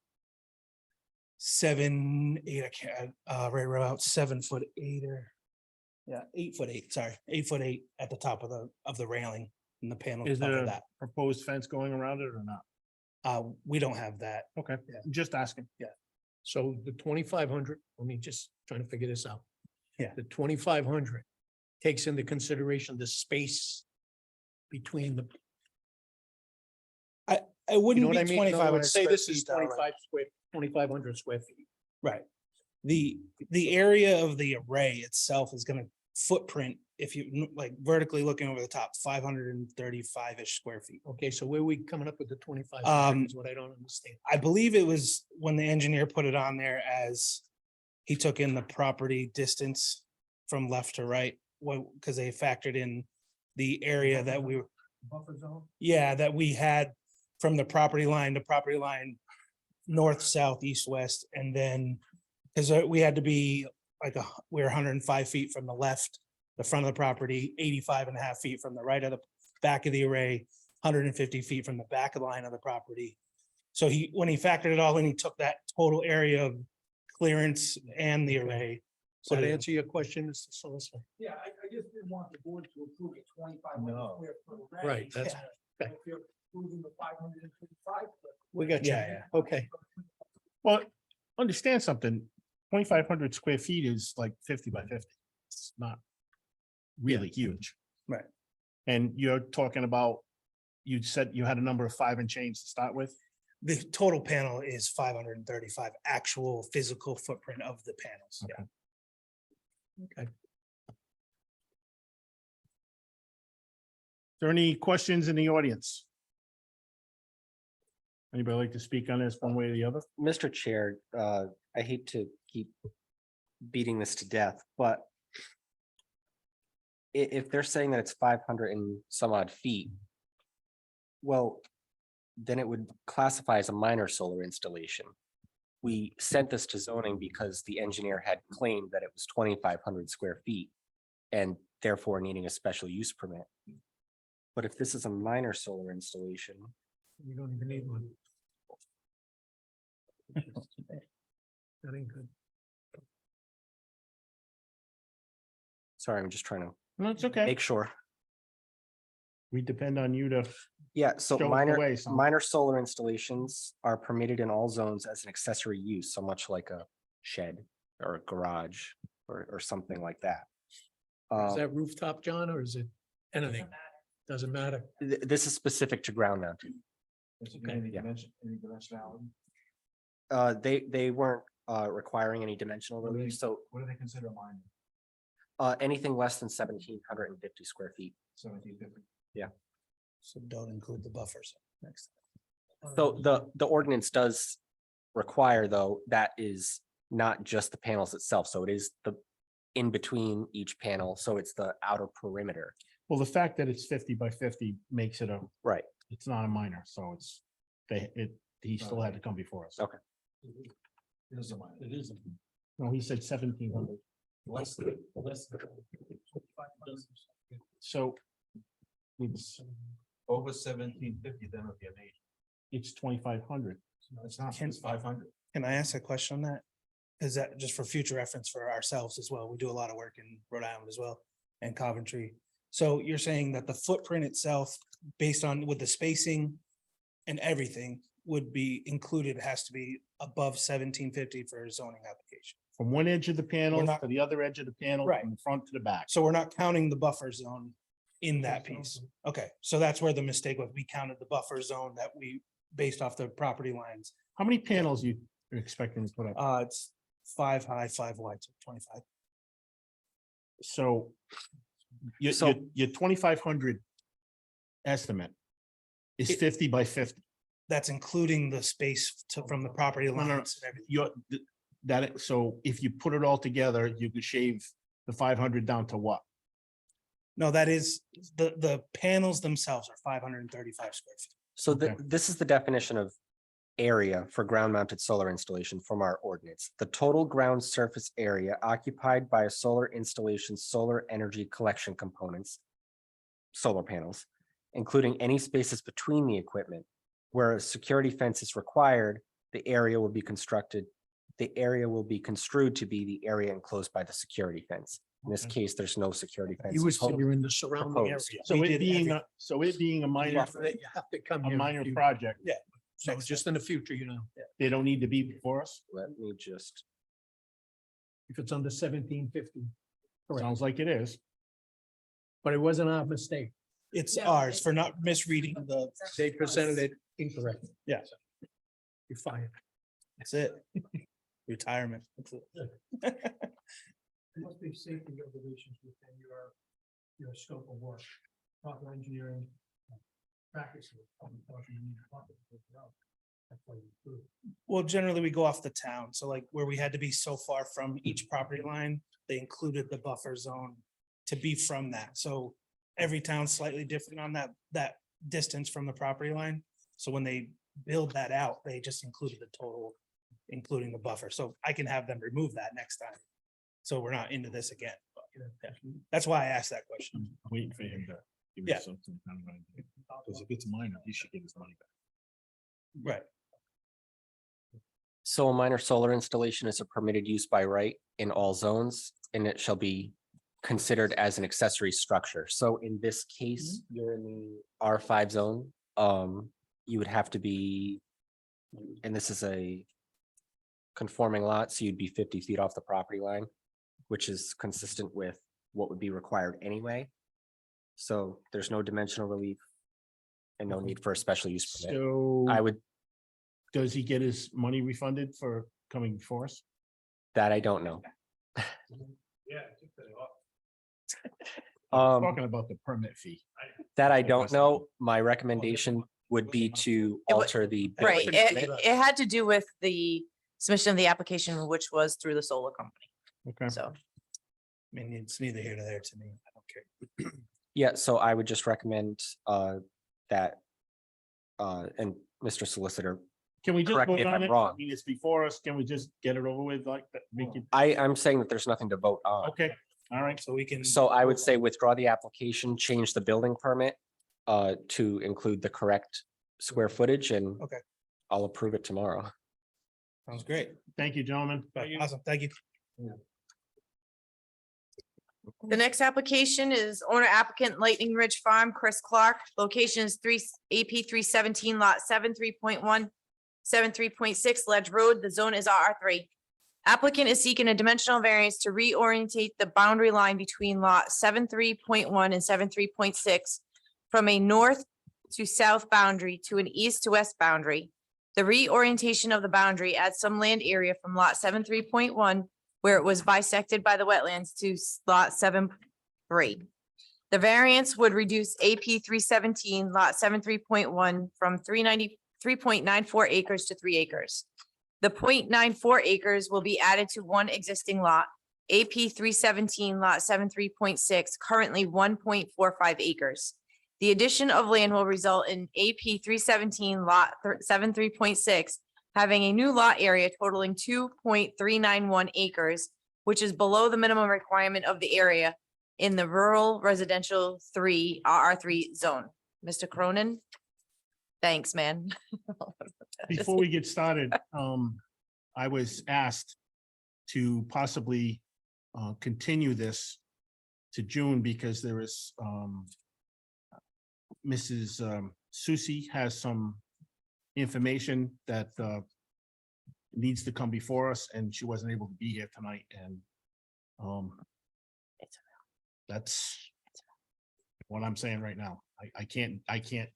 7, 8, I can't, right about 7'8" or. Yeah, 8'8", sorry, 8'8" at the top of the railing and the panels Is cover there a that. proposed fence going around it or not? We don't have that. Okay, Yeah. just asking. so the 2,500, let me just trying to figure this out. Yeah. The 2,500 takes into consideration the space between the, It you know wouldn't what I be mean? In other 2,500 words, say square this is feet, though, right? 2,500 square feet. Right. The area of the array itself is gonna footprint, if you like vertically looking over the top, 535-ish square feet. Okay, so where are we coming up with the 25 is what I don't understand. I believe it was when the engineer put it on there as he took in the property distance from left to right, because they factored in the area that we were. Buffer zone. Yeah, that we had from the property line to property line, north, south, east, west, and then, because we had to be like, we're 105 feet from the left, the front of the property, 85.5 feet from the right of the back of the array, 150 feet from the back of the line of the property. So when he factored it all in, he took that total area of clearance and the array. Does put that it in. answer your question, Mr. Solicitor? Yeah, I just didn't want the board to approve a 2,500 No. square foot array. Right, that's, If you're approving the 535. we got you. Yeah, Okay, Well, understand something, 2,500 square feet is like 50 by 50. It's not really huge. Right. And you're talking about, you said you had a number of 5 and change to start with. The total panel is 535 actual physical footprint of the panels. Yeah. Okay. Is there any questions in the audience? Anybody like to speak on this one way or the other? Mr. Chair, I hate to keep beating this to death, but if they're saying that it's 500 and some odd feet, well, then it would classify as a minor solar installation. We sent this to zoning because the engineer had claimed that it was 2,500 square feet and therefore needing a special use permit. But if this is a minor solar installation, You don't even need one. That ain't good. sorry, I'm just trying to No, it's okay. make sure. We depend on you to, Yeah, so Show us the minor, way, son. minor solar installations are permitted in all zones as an accessory use, so much like a shed or a garage or something like that. Is that rooftop, John, or is it anything? Doesn't matter. This is specific to ground mounted. yeah. They weren't requiring any dimensional relief, so What do they consider a minor? anything less than 1,750 square feet. 1750. So don't include the buffers. Next. So the ordinance does require, though, that is not just the panels itself, so it is the in between each panel, so it's the outer perimeter. Well, the fact that it's 50 by 50 makes it a, Right. it's not a minor, so it's, he still had to come before us. Okay. It is a minor. It is. No, he said 1,700. Less than. So it's, Over 1750, then it'll be an age. it's 2,500. No, it's not, Can- it's 500. Can I ask a question on that? Is that just for future reference for ourselves as well? We do a lot of work in Rhode Island as well and Coventry. So you're saying that the footprint itself, based on with the spacing and everything would be included, has to be above 1750 for a zoning application. From one edge of the panel not- to the other edge of the panel, Right. from the front to the back. So we're not counting the buffer zone in that piece. Okay, so that's where the mistake was. We counted the buffer zone that we, based off the property lines. How many panels you are expecting to put up? It's 5 high, 5 wide, so 25. So your, So- your 2,500 estimate is It- 50 by 50. That's including the space to, from the property No, no, lines and everything. So if you put it all together, you could shave the 500 down to what? No, that is, the panels themselves are 535 square feet. So Okay. this is the definition of area for ground mounted solar installation from our ordinance. The total ground surface area occupied by a solar installation's solar energy collection components, solar panels, including any spaces between the equipment. Where a security fence is required, the area will be constructed. The area will be construed to be the area enclosed by the security fence. In this Okay. case, there's no security fence. He was proposed. figuring the surrounding area. proposed. So We it did being every- a minor, Buffer that you have to come a here. minor if you- project, So just in the future, you know, they don't need to be before us? Let me just, if it's under 1750. Correct, Sounds like it is. but it wasn't our mistake. It's ours for not misreading the, They presented it incorrect. Yeah. You're fired. that's it. Retirement. That's it. There must be safety regulations within your scope of work, proper engineering practices. Well, generally, we go off the town. So like where we had to be so far from each property line, they included the buffer zone to be from that. So every town's slightly different on that distance from the property line. So when they build that out, they just included the total, including the buffer. So I can have them remove that next time. So we're not into this again. But, yeah. That's why I asked that question. I'm waiting for him to give Yeah. me something. Because if it's minor, he should get his money back. Right. so a minor solar installation is a permitted use by right in all zones, and it shall be considered as an accessory structure. So in this case, you're in the R5 zone. You would have to be, and this is a conforming lot, so you'd be 50 feet off the property line, which is consistent with what would be required anyway. So there's no dimensional relief and no need for a special use permit. So I would Does he get his money refunded for coming before us? That I don't know. Talking about the permit fee. That I don't know. My recommendation would be to It wa- alter the. Right, building permit. it had to do with the submission of the application, which was through the solar company, Okay. so. I mean, it's neither here nor there to me. I don't care. Yeah, so I would just recommend that and Mr. Solicitor, Can we just Correct me vote if on I'm it? wrong. I mean, it's before us. Can we just get it over with like that? Make it, I'm saying that there's nothing to vote on. okay, all right. So we can. So I would say withdraw the application, change the building permit to include the correct square footage and Okay. I'll approve it tomorrow. Sounds great. Thank you, gentlemen. Awesome. Thank you. The next application is owner applicant Lightning Ridge Farm, Chris Clark. Location is AP 317 lot 7, 3.1, 7.3.6 Ledge Road. The zone is RR3. Applicant is seeking a dimensional variance to reorientate the boundary line between lot 7.3.1 and 7.3.6 from a north to south boundary to an east to west boundary. The reorientation of the boundary adds some land area from lot 7.3.1 where it was bisected by the wetlands to lot 7.3. The variance would reduce AP 317 lot 7.3.1 from 3.94 acres to 3 acres. The 0.94 acres will be added to one existing lot, AP 317 lot 7.3.6, currently 1.45 acres. The addition of land will result in AP 317 lot 7.3.6 having a new lot area totaling 2.391 acres, which is below the minimum requirement of the area in the rural residential RR3 zone. Mr. Cronin? Thanks, man. Before we get started, I was asked to possibly continue this to June because there is Mrs. Susie has some information that needs to come before us, and she wasn't able to be here tonight, and that's what I'm saying right now. I can't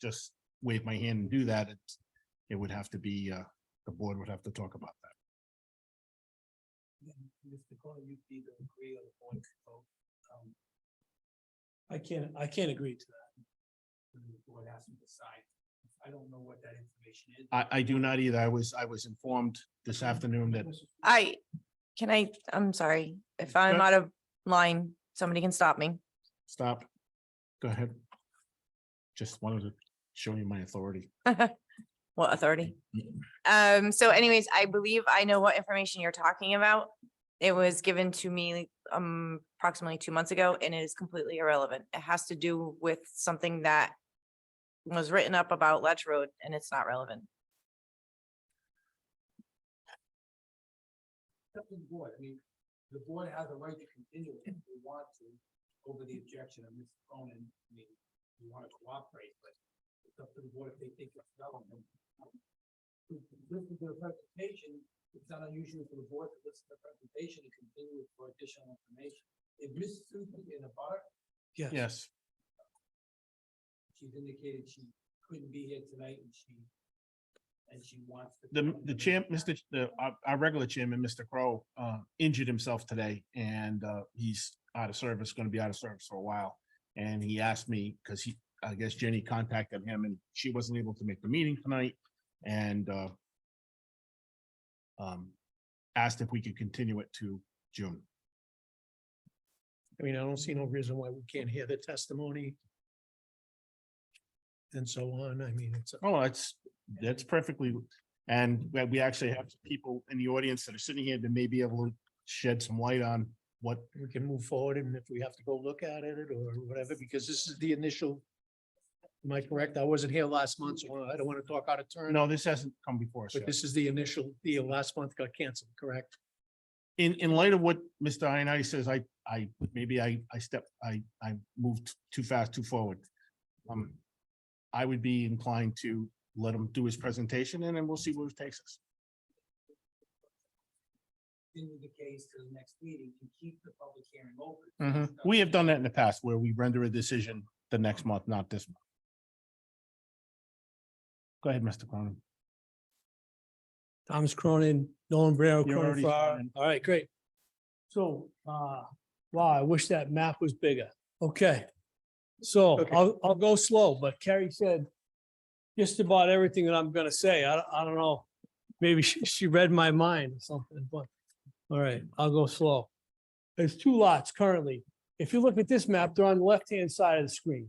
just wave my hand and do that. It would have to be the board would have to talk about that. Mr. Cronin, you either agree or the point. I can't agree to that. The board has to decide. I don't know what that information is. I do not either. I was informed this afternoon that I'm sorry, if I'm Good. out of line, somebody can stop me. stop. Go ahead. Just wanted to show you my authority. What authority? So anyways, I believe I know what information you're talking about. It was given to me approximately 2 months ago, and it is completely irrelevant. It has to do with something that was written up about Ledge Road, and it's not relevant. Up to the board. I mean, the board has a right to continue if they want to over the objection of Mr. Cronin. I mean, you want to cooperate, but it's up to the board if they think it's relevant. Listen to the presentation. It's not unusual for the board to listen to the presentation and continue for additional information. If Ms. Susie in a bar, Yes. she's indicated she couldn't be here tonight and she wants to. The champ, our regular chairman, Mr. Crow, injured himself today, and he's out of service, going to be out of service for a while. And he asked me, because I guess Jenny contacted him and she wasn't able to make the meeting tonight, and asked if we could continue it to June. I mean, I don't see no reason why we can't hear the testimony. And so on. I mean, it's. Oh, that's perfectly, and we actually have people in the audience that are sitting here that may be able to shed some light on what. We can move forward, and if we have to go look at it or whatever, because this is the initial. Am I correct? I wasn't here last month, so I don't want to talk out of turn. No, this hasn't come before us But yet. this is the initial deal. Last month got canceled, correct? In light of what Mr. Ioannidis says, I moved too fast, too forward. I would be inclined to let him do his presentation, and then we'll see where it takes us. Continue the case to the next meeting and keep the public hearing open. We have done that in the past where we render a decision the next month, not this month. Go ahead, Mr. Cronin. Thomas Cronin, Nolan Barrero, You're Cronin already Farrar. signing. All right, great. So, wow, I wish that map was bigger. Okay. So I'll go slow, but Carrie said just about everything that I'm gonna say. I don't know. Maybe she read my mind or something, but, all right, I'll go slow. There's two lots currently. If you look at this map, they're on the left-hand side of the screen.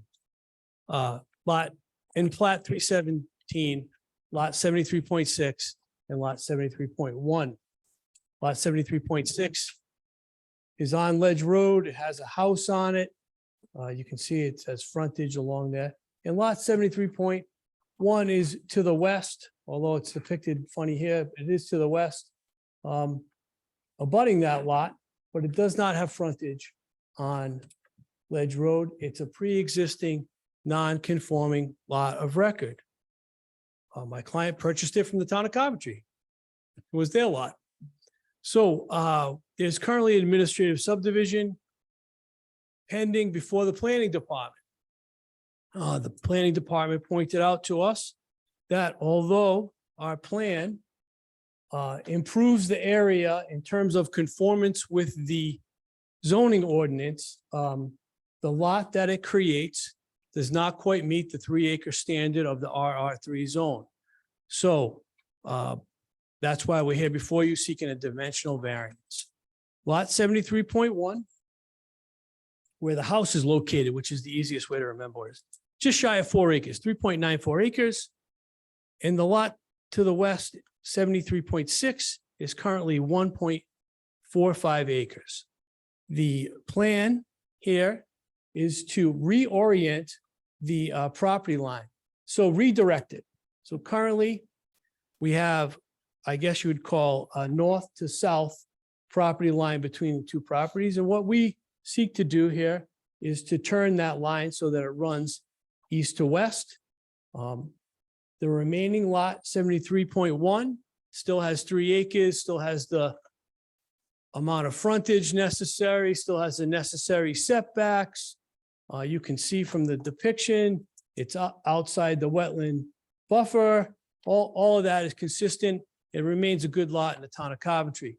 Lot in plat 317, lot 73.6 and lot 73.1. Lot 73.6 is on Ledge Road. It has a house on it. You can see it says frontage along there. And lot 73.1 is to the west, although it's depicted funny here, it is to the west. Abutting that lot, but it does not have frontage on Ledge Road. It's a pre-existing non-conforming lot of record. My client purchased it from the town of Coventry. It was their lot. So there's currently an administrative subdivision pending before the planning department. The planning department pointed out to us that although our plan improves the area in terms of conformance with the zoning ordinance, the lot that it creates does not quite meet the 3-acre standard of the RR3 zone. So that's why we're here before you seeking a dimensional variance. Lot 73.1, where the house is located, which is the easiest way to remember, is just shy of 4 acres, 3.94 acres. And the lot to the west, 73.6, is currently 1.45 acres. The plan here is to reorient the property line, so redirect it. So currently, we have, I guess you would call a north to south property line between the two properties. And what we seek to do here is to turn that line so that it runs east to west. The remaining lot, 73.1, still has 3 acres, still has the amount of frontage necessary, still has the necessary setbacks. You can see from the depiction, it's outside the wetland buffer. All of that is consistent. It remains a good lot in the town of Coventry.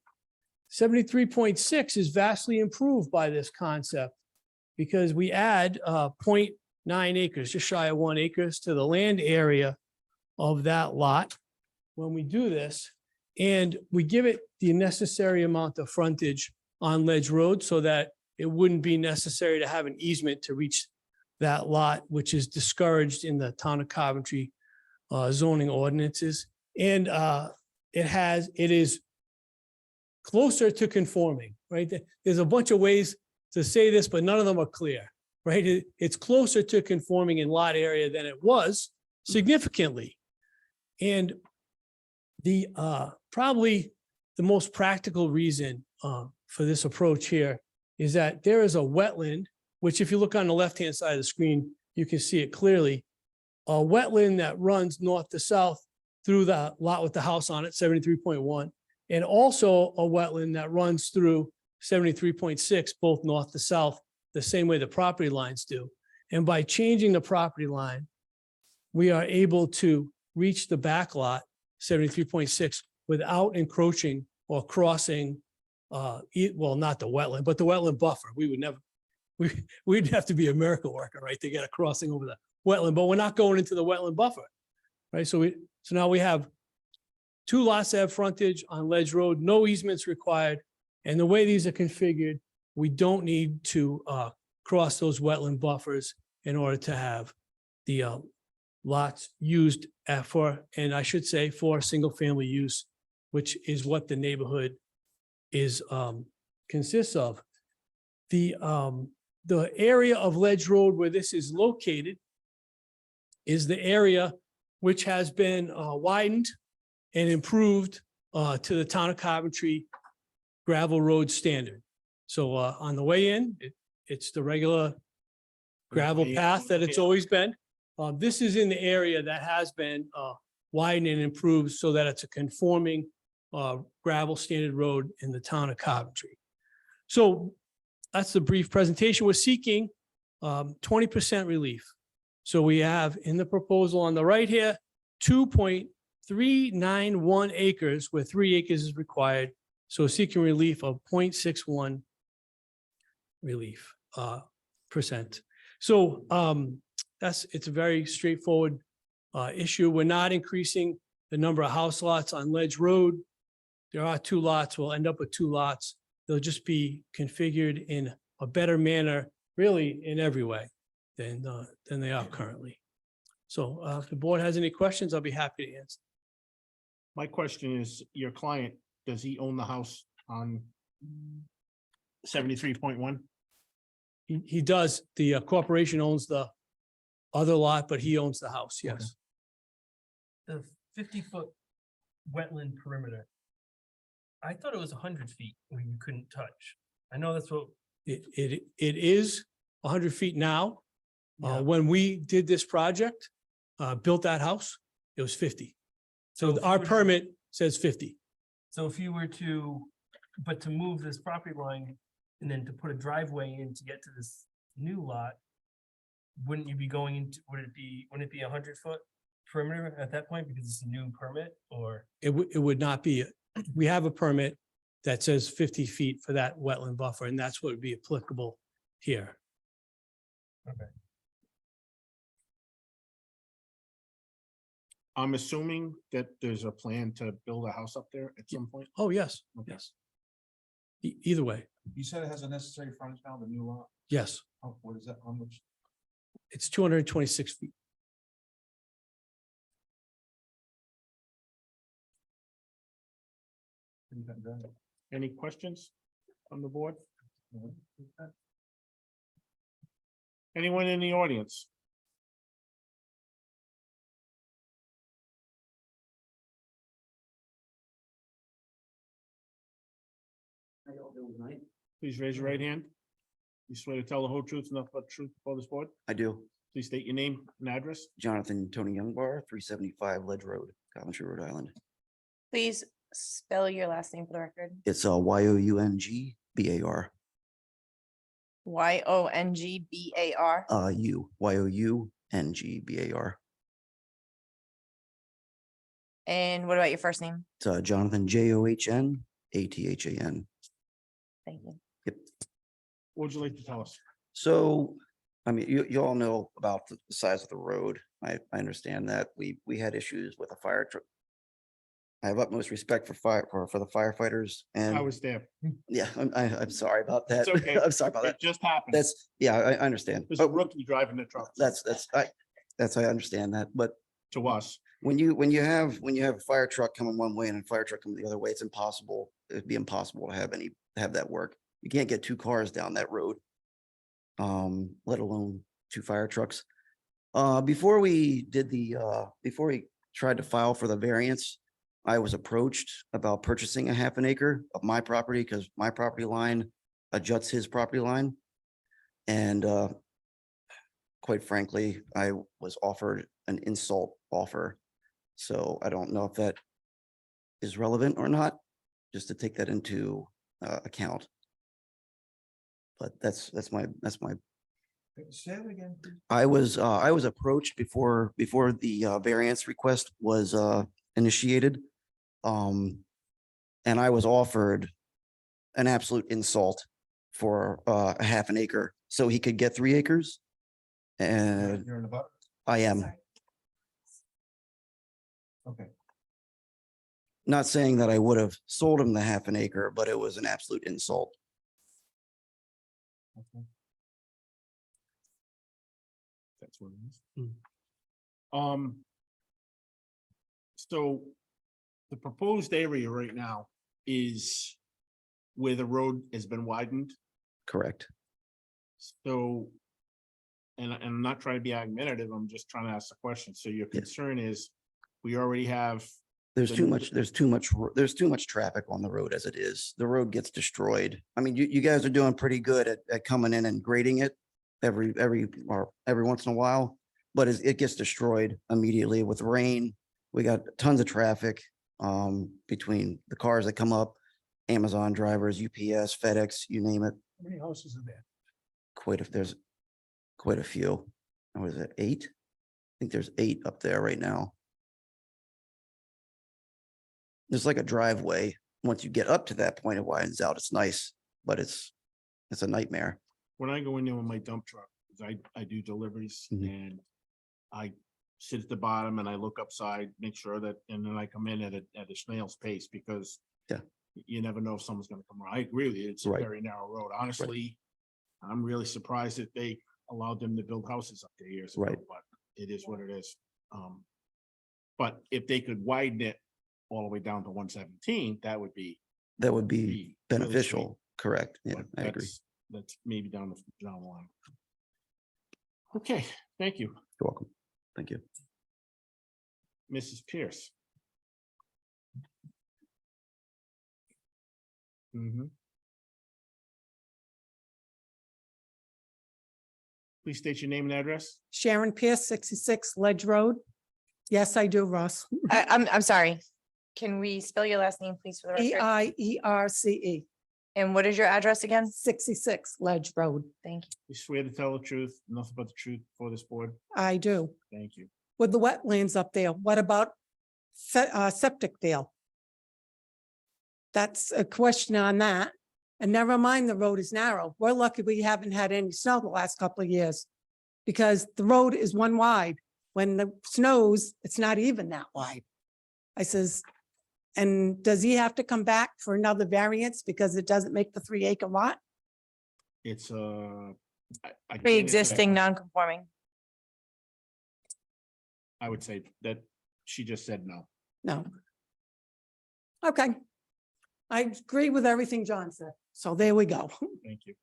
73.6 is vastly improved by this concept because we add 0.9 acres, just shy of 1 acre to the land area of that lot when we do this. And we give it the necessary amount of frontage on Ledge Road so that it wouldn't be necessary to have an easement to reach that lot, which is discouraged in the town of Coventry zoning ordinances. And it is closer to conforming, right? There's a bunch of ways to say this, but none of them are clear, right? It's closer to conforming in lot area than it was significantly. And the probably the most practical reason for this approach here is that there is a wetland, which if you look on the left-hand side of the screen, you can see it clearly. A wetland that runs north to south through the lot with the house on it, 73.1, and also a wetland that runs through 73.6, both north to south, the same way the property lines do. And by changing the property line, we are able to reach the back lot, 73.6, without encroaching or crossing, well, not the wetland, but the wetland buffer. We would never, we'd have to be a miracle worker, right, to get a crossing over the wetland, but we're not going into the wetland buffer, right? So now we have 2 lots that have frontage on Ledge Road, no easements required. And the way these are configured, we don't need to cross those wetland buffers in order to have the lots used for, and I should say for single-family use, which is what the neighborhood is consists of. The area of Ledge Road where this is located is the area which has been widened and improved to the town of Coventry gravel road standard. So on the way in, it's the regular gravel path that it's always been. This is in the area that has been widened and improved so that it's a conforming gravel standard road in the town of Coventry. So that's the brief presentation. We're seeking 20% relief. So we have in the proposal on the right here, .391 acres, where 3 acres is required. So seeking relief of 0.61 relief percent. So it's a very straightforward issue. We're not increasing the number of house lots on Ledge Road. There are 2 lots. We'll end up with 2 lots. They'll just be configured in a better manner, really in every way than they are currently. So if the board has any questions, I'll be happy to answer. My question is, your client, does he own the house on 73.1? He does. The corporation owns the other lot, but he owns the house. Yes. The 50-foot wetland perimeter. I thought it was 100 feet where you couldn't touch. I know that's what. It is 100 feet now. Yeah. When we did this project, built that house, it was 50. So if you our were to- permit says 50. So if you were to, but to move this property line and then to put a driveway in to get to this new lot, wouldn't you be going into, wouldn't it be 100-foot perimeter at that point because it's a new permit or? It would not be. We have a permit that says 50 feet for that wetland buffer, and that's what would be applicable here. Okay. I'm assuming that there's a plan to build a house up there at some point. Oh, yes, Okay. yes. Either way, You said it has a necessary frontage now, the new lot. yes, Oh, what is that? How much? it's 226 feet. Any questions on the board? Anyone in the audience? Please raise your right hand. You swear to tell the whole truth, nothing but the truth before this board? I do. Please state your name and address. Jonathan Tony Youngbar, 375 Ledge Road, Coventry, Rhode Island. Please spell your last name for the record. It's YOUNGBAR. YONGBAR. YOUNGBAR. And what about your first name? It's Jonathan JOHNATHAN. Thank you. Yep. What would you like to tell us? So, I mean, you all know about the size of the road. I understand that we had issues with a fire truck. I have utmost respect for the firefighters and I was there. yeah, I'm sorry about that. It's okay. I'm sorry about that. It just happened. I understand. There's a rookie driving the truck I understand that, but to us. when you have a fire truck coming one way and a fire truck coming the other way, it's impossible. It'd be impossible to have that work. You can't get 2 cars down that road. Let alone 2 fire trucks. Before we tried to file for the variance, I was approached about purchasing a half an acre of my property because my property line adjuts his property line. And quite frankly, I was offered an insult offer. So I don't know if that is relevant or not, just to take that into account. But that's my Say it again. Please. I was approached before the variance request was initiated. And I was offered an absolute insult for a half an acre, so he could get 3 acres. And You're in the butt. I am Okay. not saying that I would have sold him the half an acre, but it was an absolute insult. Okay. That's what it is. So the proposed area right now is where the road has been widened. Correct. So, and I'm not trying to be argumentative, I'm just trying to ask a question. So your concern is, we already have. There's too much traffic on the road as it is. The road gets destroyed. I mean, you guys are doing pretty good at coming in and grading it every once in a while, but it gets destroyed immediately with rain. We got tons of traffic between the cars that come up, Amazon drivers, UPS, FedEx, you name it. How many houses are there? There's quite a few. What is it, 8? I think there's 8 up there right now. there's like a driveway. Once you get up to that point, it widens out. It's nice, but it's a nightmare. When I go in there with my dump truck, 'cause I do deliveries and I sit at the bottom and I look upside, make sure that, and then I come in at a snail's pace because Yeah. you never know if someone's gonna come around. I agree with you. It's a Right. very narrow road. Honestly, I'm really surprised that they allowed them to build houses up there years ago, Right. but it is what it is. But if they could widen it all the way down to 117, that would be Be really beneficial, correct? Yeah, but I agree. That's maybe down the line. Okay, thank you, You're welcome. Thank you. Mrs. Pierce. Please state your name and address. Sharon Pierce, 66 Ledge Road. Yes, I do, Russ. I'm sorry. Can we spell your last name, please, for the record? EIERCE, And what is your address again? 66 Ledge Road. Thank you. You swear to tell the truth, nothing but the truth for this board. I do. Thank you. With the wetlands up there, what about septic field? That's a question on that. And never mind, the road is narrow. We're lucky we haven't had any snow the last couple of years because the road is one wide. When the snows, it's not even that wide. I says, and does he have to come back for another variance because it doesn't make the 3-acre lot? It's I can't answer that Pre-existing, question. non-conforming. I would say that she just said no. No. Okay. I agree with everything John said. So there we go. Thank you.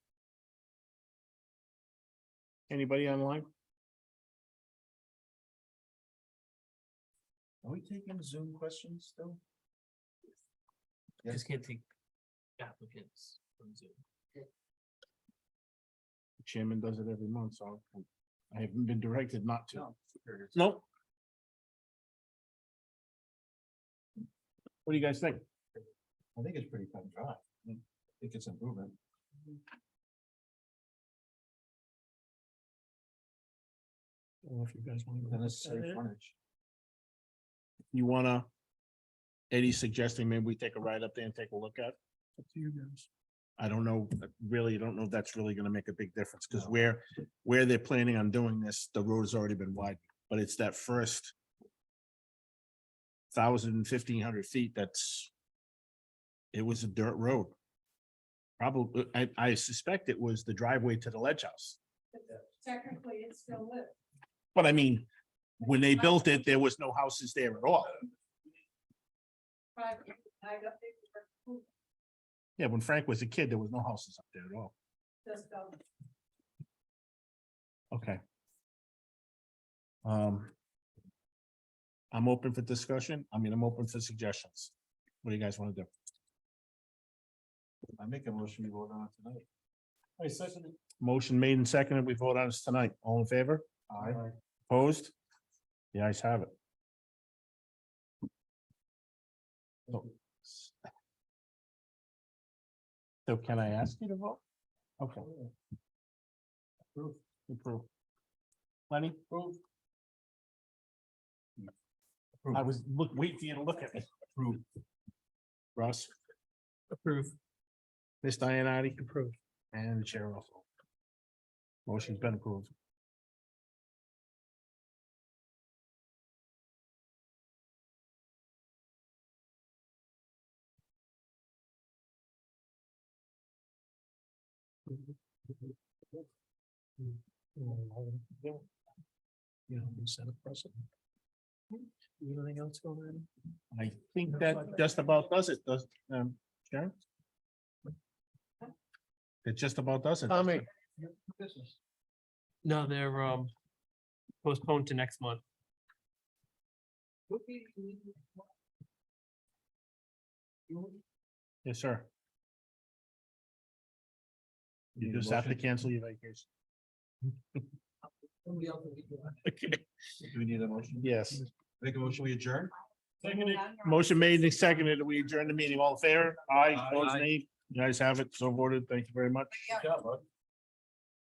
Anybody online? Are we taking Zoom questions still? Just can't take applicants from Zoom. The chairman does it every month, so I haven't been directed not to. Nope. What do you guys think? I think it's pretty cut and dry. I think it's improvement. I don't know if you guys want The to. necessary frontage. You wanna, Eddie's suggesting maybe we take a ride up there and take a look at. Up to you guys. I don't know, really, I don't know if that's really gonna make a big difference, because where they're planning on doing this, the road has already been widened, but it's that first 1,500 feet, it was a dirt road. Probably, I suspect it was the driveway to the ledge house, Technically, it's still lit. but I mean, when they built it, there was no houses there at all. Yeah, when Frank was a kid, there was no houses up there at all. Okay. I'm open for discussion. I mean, I'm open for suggestions. What do you guys want to do? I make a motion to vote on tonight. I second it. Motion made and seconded. We vote on this tonight. All in favor? Aye. Opposed? The ayes have it. So can I ask you to vote? Okay. Approve. Lenny? Approve. I was waiting for you to look at me. Approve. Russ? Approve. Ms. Dianati? Approve. And the chair also. Motion's been approved. You know, you set a precedent. Anything else going on? I think that just about does it, Sharon? It just about does it. Tommy. No, they're postponed to next month. Yes, sir. You just have to cancel your vacation. Okay. Do we need a motion? Yes. Make a motion, we adjourn? Motion made and seconded. We adjourn the meeting. All in favor? Aye. Opposed, nay? You guys have it. So voted. Thank you very much. Good job, bud.